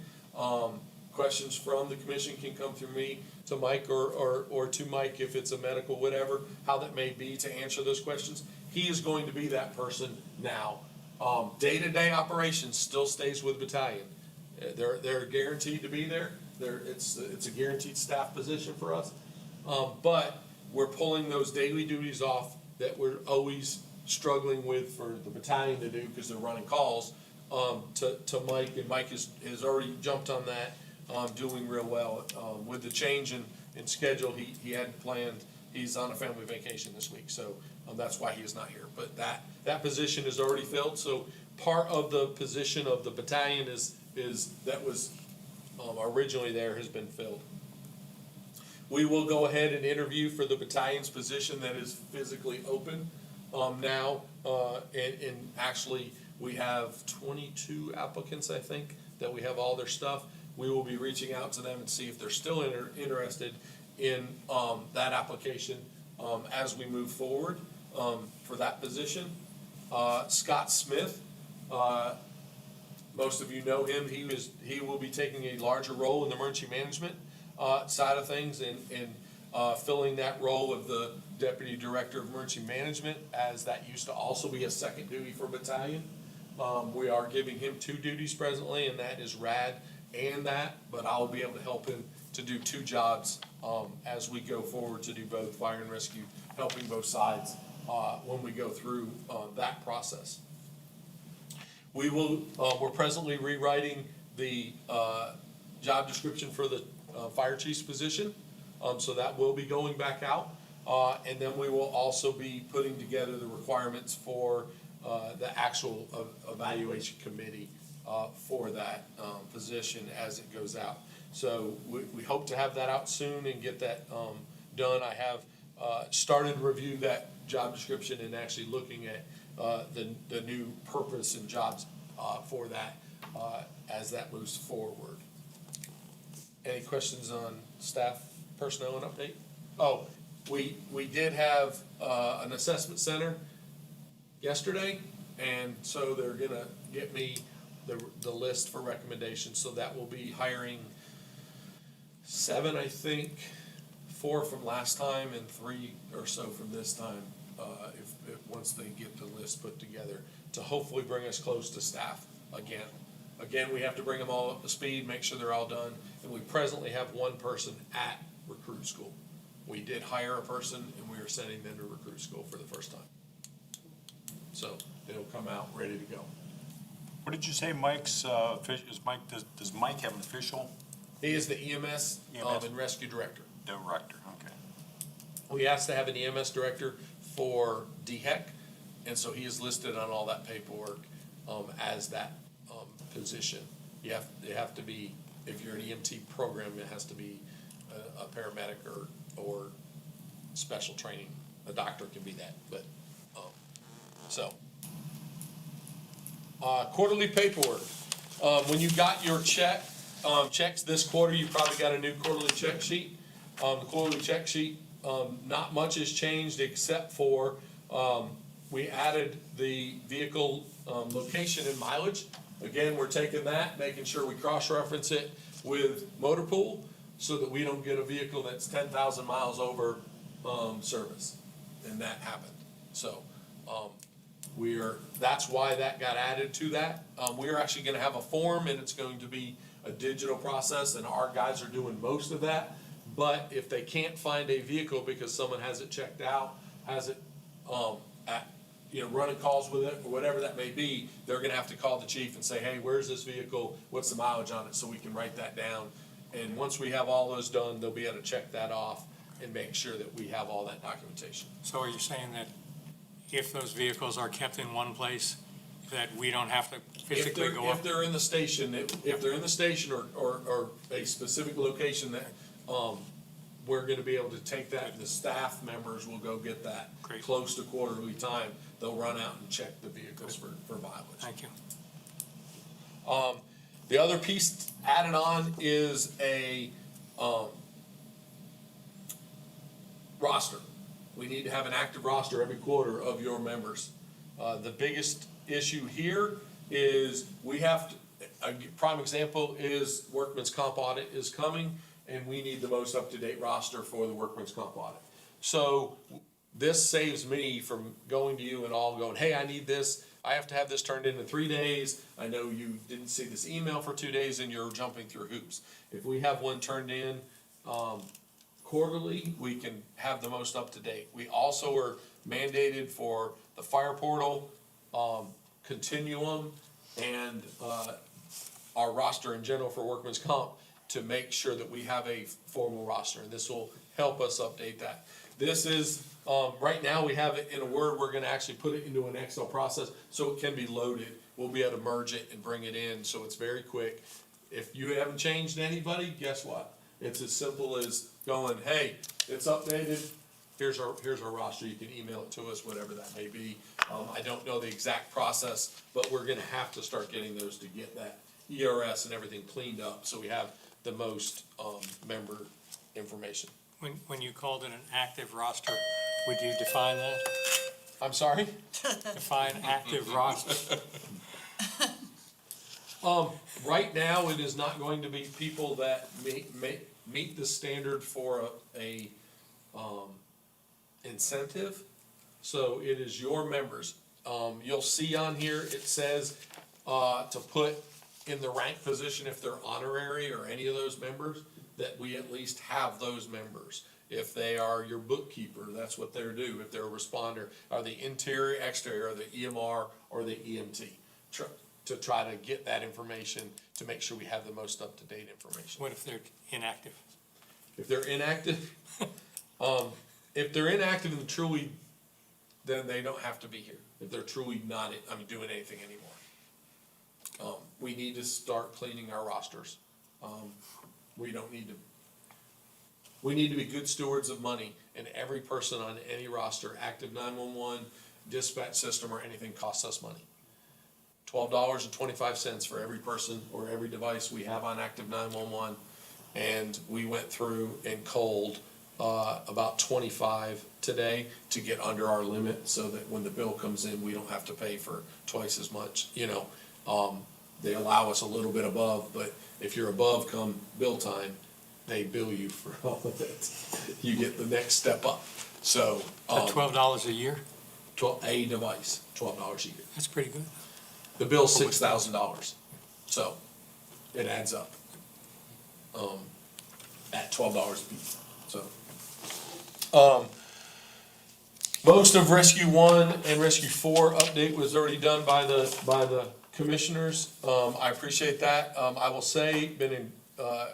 questions from the commission can come through me to Mike or to Mike if it's a medical, whatever, how that may be, to answer those questions. He is going to be that person now. Day-to-day operations still stays with battalion. They're guaranteed to be there. It's a guaranteed staff position for us. But we're pulling those daily duties off that we're always struggling with for the battalion to do because they're running calls, to Mike, and Mike has already jumped on that, doing real well. With the change in schedule, he hadn't planned, he's on a family vacation this week, so that's why he is not here. But that position is already filled, so part of the position of the battalion is that was originally there has been filled. We will go ahead and interview for the battalion's position that is physically open now, and actually we have 22 applicants, I think, that we have all their stuff. We will be reaching out to them and see if they're still interested in that application as we move forward for that position. Scott Smith, most of you know him. He will be taking a larger role in the emergency management side of things, and filling that role of the Deputy Director of Emergency Management, as that used to also be a second duty for battalion. We are giving him 2 duties presently, and that is RAD and that, but I'll be able to help him to do 2 jobs, as we go forward to do both fire and rescue, helping both sides, when we go through, that process. We're presently rewriting the, job description for the, fire chief's position. So that will be going back out. And then we will also be putting together the requirements for, the actual evaluation committee, for that, position as it goes out. So we hope to have that out soon and get that, done. I have, started to review that job description and actually looking at, the new purpose and jobs, for that, as that moves forward. Any questions on staff personnel and update? Oh, we did have, an assessment center yesterday, and so they're gonna get me the list for recommendations, so that will be hiring 7, I think, 4 from last time and 3 or so from this time, if once they get the list put together, to hopefully bring us close to staff again. Again, we have to bring them all up to speed, make sure they're all done, and we presently have 1 person at recruit school. We did hire a person, and we are sending them to recruit school for the first time. So they'll come out ready to go. What did you say Mike's, does Mike have an official He is the EMS, and rescue director. director? Okay. We asked to have an EMS director for DHEC, and so he is listed on all that paperwork, as that, position. You have to be, if you're an EMT program, it has to be a paramedic or special training. A doctor can be that, but, so. Quarterly paperwork. When you got your checks this quarter, you probably got a new quarterly check sheet. The quarterly check sheet, not much has changed except for, we added the vehicle, location and mileage. Again, we're taking that, making sure we cross-reference it with motor pool, so that we don't get a vehicle that's 10,000 miles over, service, and that happened. So, that's why that got added to that. We're actually gonna have a form, and it's going to be a digital process, and our guys are doing most of that. But if they can't find a vehicle because someone has it checked out, has it, running calls with it, or whatever that may be, they're gonna have to call the chief and say, hey, where's this vehicle? What's the mileage on it? So we can write that down. And once we have all those done, they'll be able to check that off and make sure that we have all that documentation. So are you saying that if those vehicles are kept in one place, that we don't have to physically go up? If they're in the station, if they're in the station or a specific location that, we're gonna be able to take that, and the staff members will go get that. Great. Close to quarterly time, they'll run out and check the vehicles for mileage. Thank you. The other piece added on is a, roster. We need to have an active roster every quarter of your members. The biggest issue here is we have to, a prime example is workman's comp audit is coming, and we need the most up-to-date roster for the workman's comp audit. So this saves me from going to you and all going, hey, I need this, I have to have this turned in 3 days, I know you didn't see this email for 2 days, and you're jumping through hoops. If we have one turned in, quarterly, we can have the most up-to-date. We also are mandated for the fire portal, continuum, and, our roster in general for workman's comp, to make sure that we have a formal roster, and this will help us update that. This is, right now, we have it in a Word, we're gonna actually put it into an Excel process, so it can be loaded. We'll be able to merge it and bring it in, so it's very quick. If you haven't changed anybody, guess what? It's as simple as going, hey, it's updated, here's our roster, you can email it to us, whatever that may be. I don't know the exact process, but we're gonna have to start getting those to get that ERS and everything cleaned up, so we have the most, member information. When you called it an active roster, would you define that? I'm sorry? Define active roster? Right now, it is not going to be people that meet the standard for a incentive. So it is your members. You'll see on here, it says, to put in the rank position if they're honorary or any of those members, that we at least have those members. If they are your bookkeeper, that's what they're due. If they're a responder, are the interior, exterior, or the EMR, or the EMT. To try to get that information, to make sure we have the most up-to-date information. What if they're inactive? If they're inactive, and truly, then they don't have to be here. If they're truly not, doing anything anymore. We need to start cleaning our rosters. We need to be good stewards of money, and every person on any roster, active 911, dispatch system, or anything costs us money. $12.25 for every person or every device we have on active 911. And we went through and culled about 25 today to get under our limit, so that when the bill comes in, we don't have to pay for twice as much. They allow us a little bit above, but if you're above come bill time, they bill you for all of it. You get the next step up. So At $12 a year? a device, $12 a year. That's pretty good. The bill's $6,000, so it adds up. At $12 a piece, so. Most of Rescue 1 and Rescue 4 update was already done by the commissioners. I appreciate that. I will say, been in,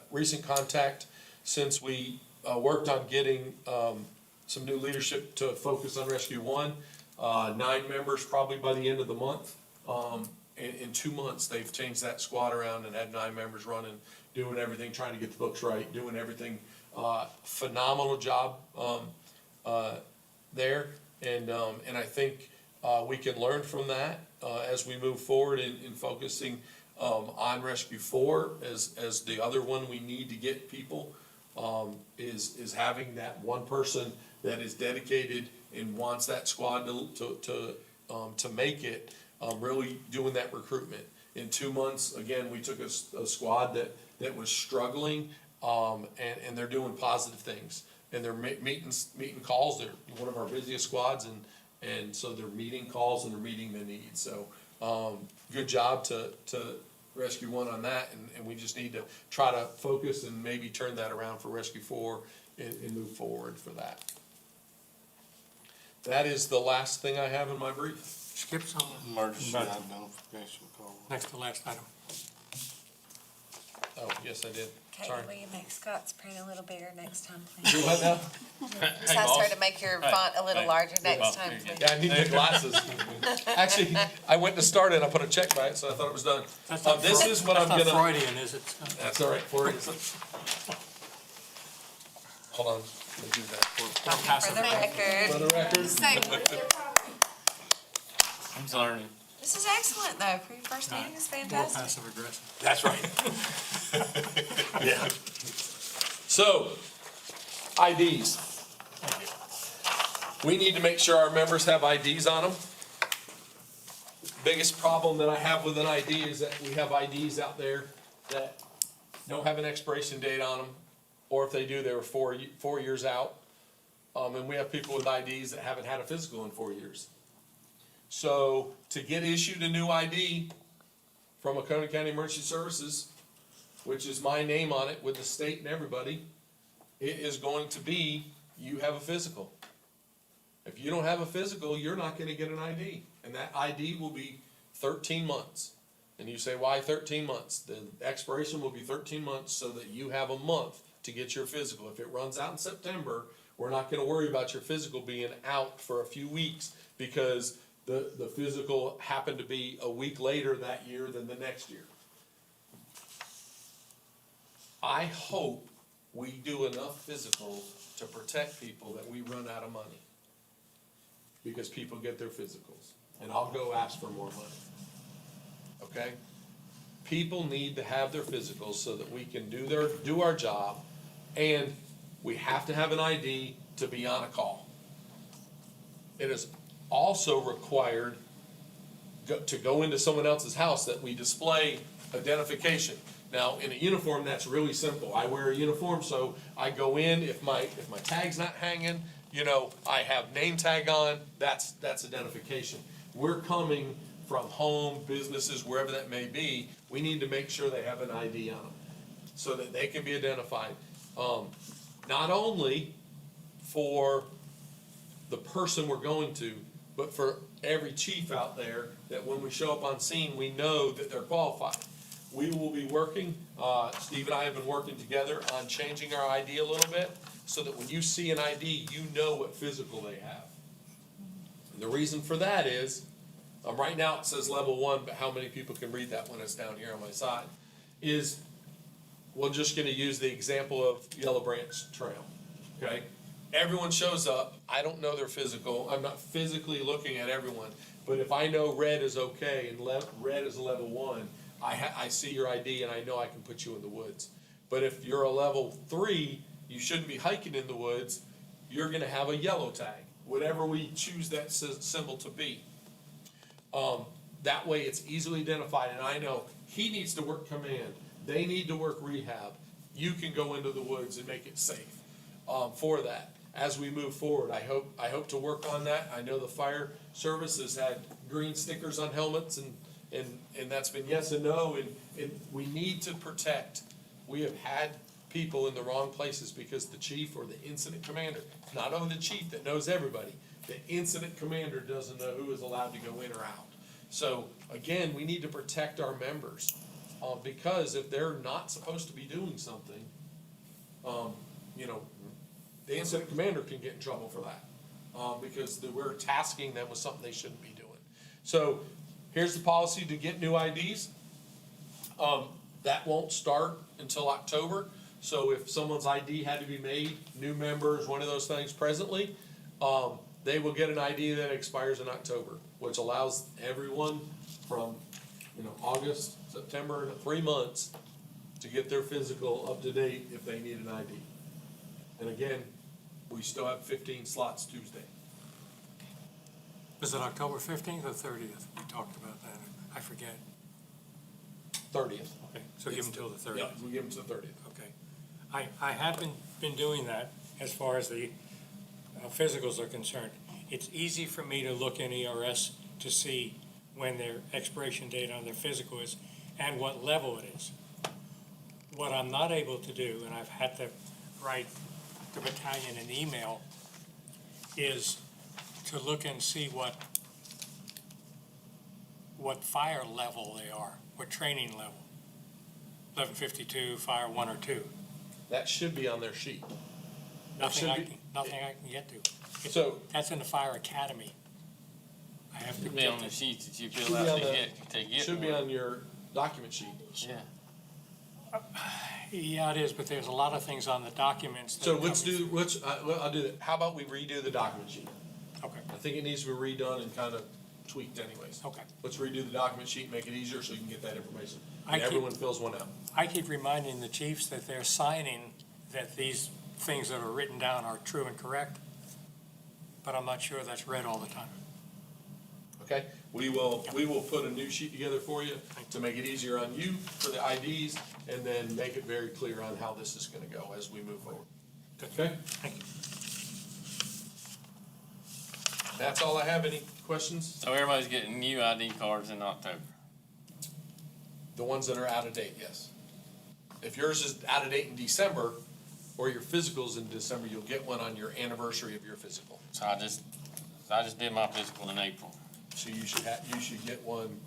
recent contact since we, worked on getting, some new leadership to focus on Rescue 1. 9 members probably by the end of the month. In 2 months, they've changed that squad around and had 9 members running, doing everything, trying to get the books right, doing everything. Phenomenal job there, and I think we can learn from that as we move forward in focusing on Rescue 4 as the other one we need to get people, is having that one person that is dedicated and wants that squad to make it. Really doing that recruitment. In 2 months, again, we took a squad that was struggling, and they're doing positive things. And they're meeting calls. They're one of our busiest squads, and so they're meeting calls and they're meeting the needs. So, good job to Rescue 1 on that, and we just need to try to focus and maybe turn that around for Rescue 4 and move forward for that. That is the last thing I have in my brief. Skip some, Emergency identification call. next to last item. Oh, yes, I did. Katie, Sorry. will you make Scott's print a little bigger next time, please? Do what now? Just ask her to make your font a little larger next time, please. Yeah, I need the glasses. Actually, I went to start it, I put a check by it, so I thought it was done. That's not This is what I'm That's not gonna, Freudian, is it? that's all right, for it. Hold on, let me do that Not For passive. the record, for the record. Same. I'm sorry. this is excellent though, for your first meeting, it's More fantastic. passive aggressive. That's right. Yeah. So, IDs. We need to make sure our members have IDs on them. Biggest problem that I have with an ID is that we have IDs out there that don't have an expiration date on them, or if they do, they were 4 years out. And we have people with IDs that haven't had a physical in 4 years. So to get issued a new ID from Oconee County Emergency Services, which is my name on it with the state and everybody, it is going to be, you have a physical. If you don't have a physical, you're not gonna get an ID. And that ID will be 13 months. And you say, why 13 months? The expiration will be 13 months so that you have a month to get your physical. If it runs out in September, we're not gonna worry about your physical being out for a few weeks because the physical happened to be a week later that year than the next year. I hope we do enough physical to protect people that we run out of money. Because people get their physicals, and I'll go ask for more money. Okay? People need to have their physicals so that we can do our job, and we have to have an ID to be on a call. It is also required to go into someone else's house that we display identification. Now, in a uniform, that's really simple. I wear a uniform, so I go in, if my tag's not hanging, you know, I have name tag on, that's identification. We're coming from home, businesses, wherever that may be, we need to make sure they have an ID on them, so that they can be identified. Not only for the person we're going to, but for every chief out there, that when we show up on scene, we know that they're qualified. We will be working, Steve and I have been working together on changing our ID a little bit, so that when you see an ID, you know what physical they have. And the reason for that is, right now it says level 1, but how many people can read that when it's down here on my side? Is, we're just gonna use the example of Yellow Branch Trail, okay? Everyone shows up, I don't know their physical, I'm not physically looking at everyone, but if I know red is okay and red is a level 1, I see your ID and I know I can put you in the woods. But if you're a level 3, you shouldn't be hiking in the woods, you're gonna have a yellow tag, whatever we choose that symbol to be. That way it's easily identified, and I know he needs to work command, they need to work rehab. You can go into the woods and make it safe, for that. As we move forward, I hope to work on that. I know the fire service has had green stickers on helmets, and that's been yes and no, and we need to protect. We have had people in the wrong places because the chief or the incident commander, it's not only the chief that knows everybody, the incident commander doesn't know who is allowed to go in or out. So, again, we need to protect our members, because if they're not supposed to be doing something, you know, the incident commander can get in trouble for that, because we're tasking them with something they shouldn't be doing. So, here's the policy to get new IDs. That won't start until October, so if someone's ID had to be made, new members, one of those things presently, they will get an ID that expires in October, which allows everyone from, you know, August, September, 3 months to get their physical up to date if they need an ID. And again, we still have 15 slots Tuesday. Was it October 15th or 30th? We talked about that. I forget. 30th. Okay, so give them till the 30th. Yeah, we give them to the 30th. Okay. I have been doing that as far as the physicals are concerned. It's easy for me to look in ERS to see when their expiration date on their physical is and what level it is. What I'm not able to do, and I've had to write the battalion an email, is to look and see what fire level they are, what training level. 1152, fire 1 or 2. That should be on their sheet. Nothing I should can, be- nothing I can get to. It's- So- That's in the fire academy. I have to Should be get on the to, sheet that you Should fill be out on to the- get Should be one. on your document sheet. Yeah. yeah, it is, but there's a lot of things on the documents. that So are let's coming do, well, I'll do that. How about we redo the document sheet? through. Okay, I think it needs to be redone and kind of tweaked anyways. okay. Let's redo the document sheet, make it easier so you can get that information. I And keep- everyone fills one out. I keep reminding the chiefs that they're signing that these things that are written down are true and correct, but I'm not sure that's read all the time. Okay? We will put a new sheet together for you to make it easier on you for the IDs, and then make it very clear on how this is gonna go as we move forward. Okay? Thank you. That's all I have. Any questions? So everybody's getting new ID cards in October. The ones that are out of date, yes. If yours is out of date in December, or your physical's in December, you'll get one on your anniversary of your physical. So I just did my physical in April. So you should get one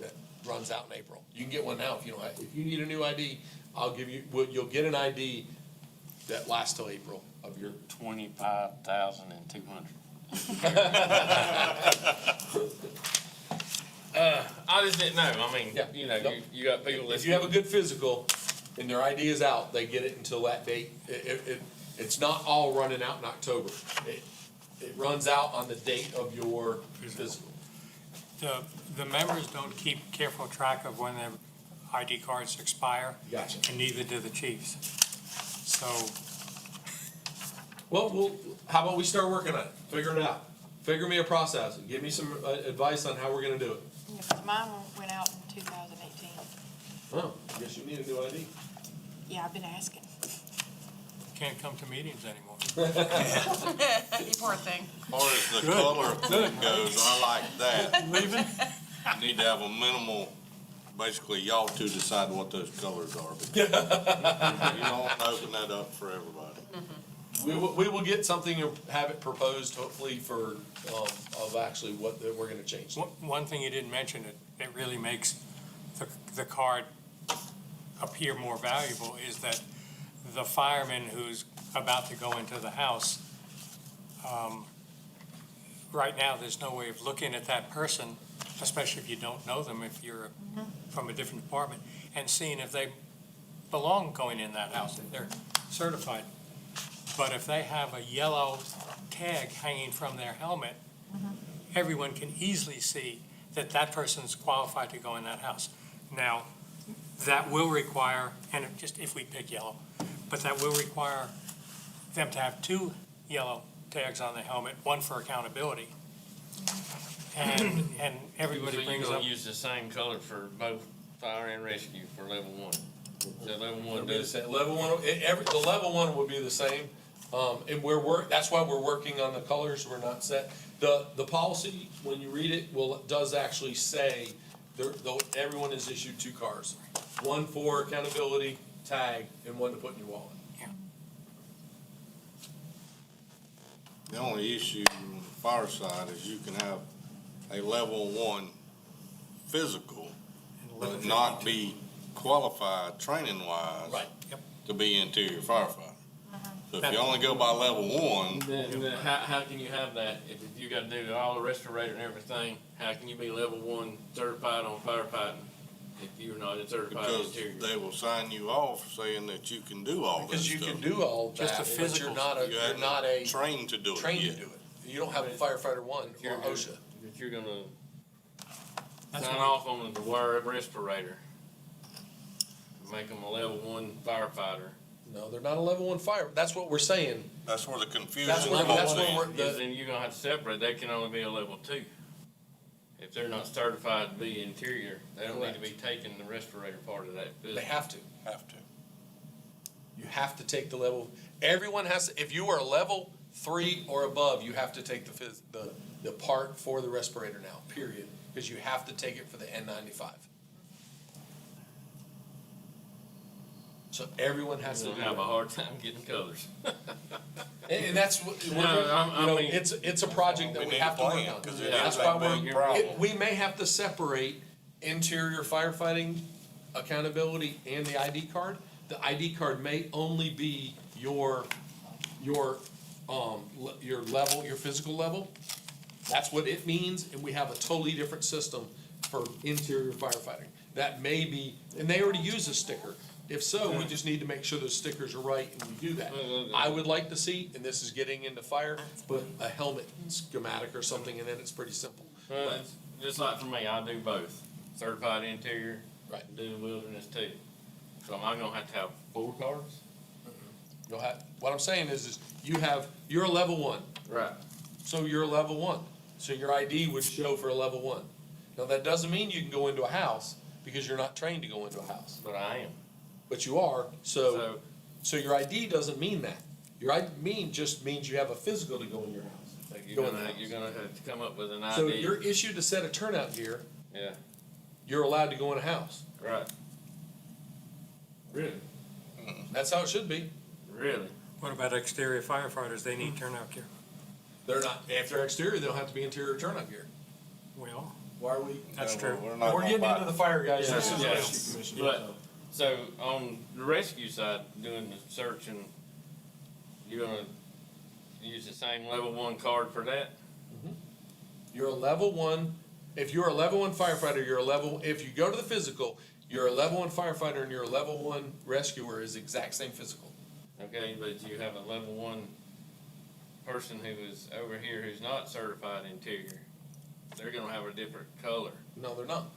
that runs out in April. You can get one now if you don't, if you need a new ID, I'll give you, you'll get an ID that lasts till April of your. 25,200. I just didn't know. I mean, Yeah. you know, you got people that. If you have a good physical and their ID is out, they get it until that date. It's not all running out in October. It runs out on the date of your physical. The members don't keep careful track of when their ID cards expire, Gotcha. and neither do the chiefs. So, Well, how about we start working on it? Figure it out. Figure me a process. Give me some advice on how we're gonna do it. Mine went out in 2018. Oh, guess you need a new ID. Yeah, I've been asking. Can't come to meetings anymore. You poor thing. As far as the color goes, I like that. Leaving? You need to have a minimal, basically y'all two decide what those colors are. Because you don't want to open that up for everybody. We will get something and have it proposed hopefully for, of actually what we're gonna change. One thing you didn't mention, it really makes the card appear more valuable is that the fireman who's about to go into the house, right now, there's no way of looking at that person, especially if you don't know them, if you're from a different department, and seeing if they belong going in that house, if they're certified. But if they have a yellow tag hanging from their helmet, everyone can easily see that that person's qualified to go in that house. Now, that will require, and if we pick yellow, but that will require them to have two yellow tags on the helmet, one for accountability. And everybody So you're brings gonna up, use the same color for both fire and rescue for level one? So level one It'll be the does, same. Level one, the level one will be the same. And that's why we're working on the colors, we're not set. The policy, when you read it, does actually say, everyone is issued two cards. One for accountability, tag, and one to put in your wallet. The only issue on the fire side is you can have a level one physical, but not be qualified training wise Right. to be interior firefighter. So if you only go by level one, then how can you have that if you gotta do all the respirator and everything? How can you be level one certified on firefighting if you're not certified in because interior? they will sign you off saying that you can do all this Because you stuff. can do all Just that, the but you're physicals. not a Trained to do it trained to yet. do it. You don't have a firefighter one or OSHA. That you're gonna That's sign what- off on the wear of respirator. Make them a level one firefighter. No, they're not a level one fire. That's what we're saying. That's where the confusion That's where comes in. we're, Because then you're gonna have to separate, they can only be a level two. If they're not certified to be interior, they don't need to be taking the respirator part of that. they have to. Have to. You have to take the level, everyone has, if you are a level 3 or above, you have to take the part for the respirator now, period. Because you have to take it for the N95. So everyone has to You're do gonna have a that. hard time getting colors. And that's what, No, I mean- it's a project that we have to work plan, on. 'cause it Yeah, is That's why a big we're- problem. we may have to separate interior firefighting accountability and the ID card. The ID card may only be your level, your physical level. That's what it means, and we have a totally different system for interior firefighting. That may be, and they already use a sticker. If so, we just need to make sure those stickers are right and we do that. I would like to see, and this is getting into fire, but a helmet schematic or something, and then it's pretty simple. Well, it's just like for me, I do both, certified interior. Right. Do wilderness too. So am I gonna have to have 4 cards? You'll have, what I'm saying is you're a level 1, Right. so you're a level 1. So your ID would show for a level 1. Now, that doesn't mean you can go into a house, because you're not trained to go into a house. But I am. But you are, so your ID doesn't mean that. Your ID just means you have a physical to go in your house. So Go in the house. you're gonna have to come up with an ID. So if you're issued a set of turnout gear, Yeah, you're allowed to go in a house. right. Really? That's how it should be. Really? what about exterior firefighters? They need turnout gear. They're not, if they're exterior, they don't have to be interior turnout gear. Well, Why are we? that's true. We're not We're gonna getting buy into the fire guys, Yeah, this is the yeah. rescue commission. But, so on the rescue side, doing the searching, you're gonna use the same level 1 card for that? You're a level 1, if you're a level 1 firefighter, if you go to the physical, you're a level 1 firefighter and you're a level 1 rescuer is the exact same physical. Okay, but you have a level 1 person who is over here who's not certified interior. They're gonna have a different color. No, they're not.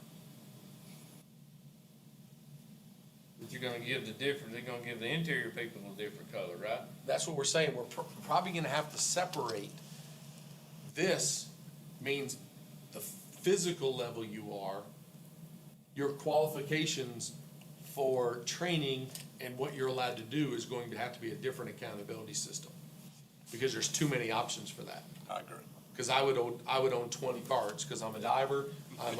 But you're gonna give they're gonna give the interior people a different color, right? That's what we're saying, we're probably gonna have to separate. This means the physical level you are, your qualifications for training and what you're allowed to do is going to have to be a different accountability system. Because there's too many options for that. I agree. Cause I would own 20 cards, cause I'm a diver, I'm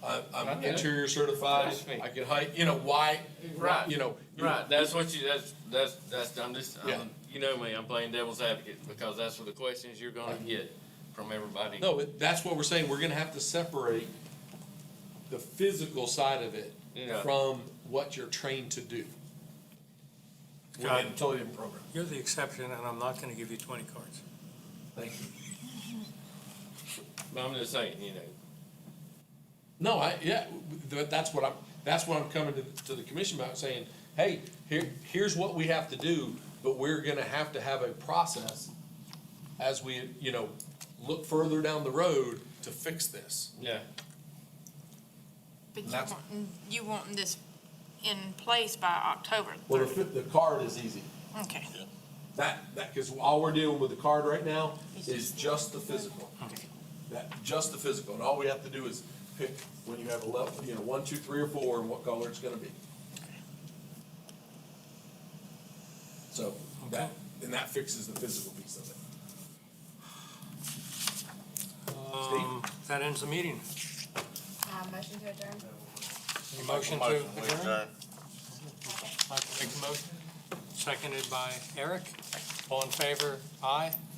Okay. interior certified, Trust me. I can hike, you know, why, Right. you know. Right, that's what you, I'm just, Yeah. you know me, I'm playing devil's advocate, because that's what the questions you're gonna get from everybody. No, that's what we're saying, we're gonna have to separate the physical side of it Yeah. from what you're trained to do. John. Within a totally different program. You're the exception, and I'm not gonna give you 20 cards. Thank you. But I'm just saying, you know, No, that's what I'm coming to the commission about, saying, hey, here's what we have to do, but we're gonna have to have a process as we, you know, look further down the road to fix this. yeah. But That's- you wanting this in place by October Well, 30th? the card is easy. Okay. Cause all we're dealing with the card right now is just the physical. Just the physical, and all we have to do is pick when you have a level, you know, 1, 2, 3, or 4, and what color it's gonna be. So, that fixes the physical piece of it. That ends the meeting. Motion to adjourn? Any motion to We adjourn? adjourn. Michael makes a motion, seconded by Eric. All in favor, aye?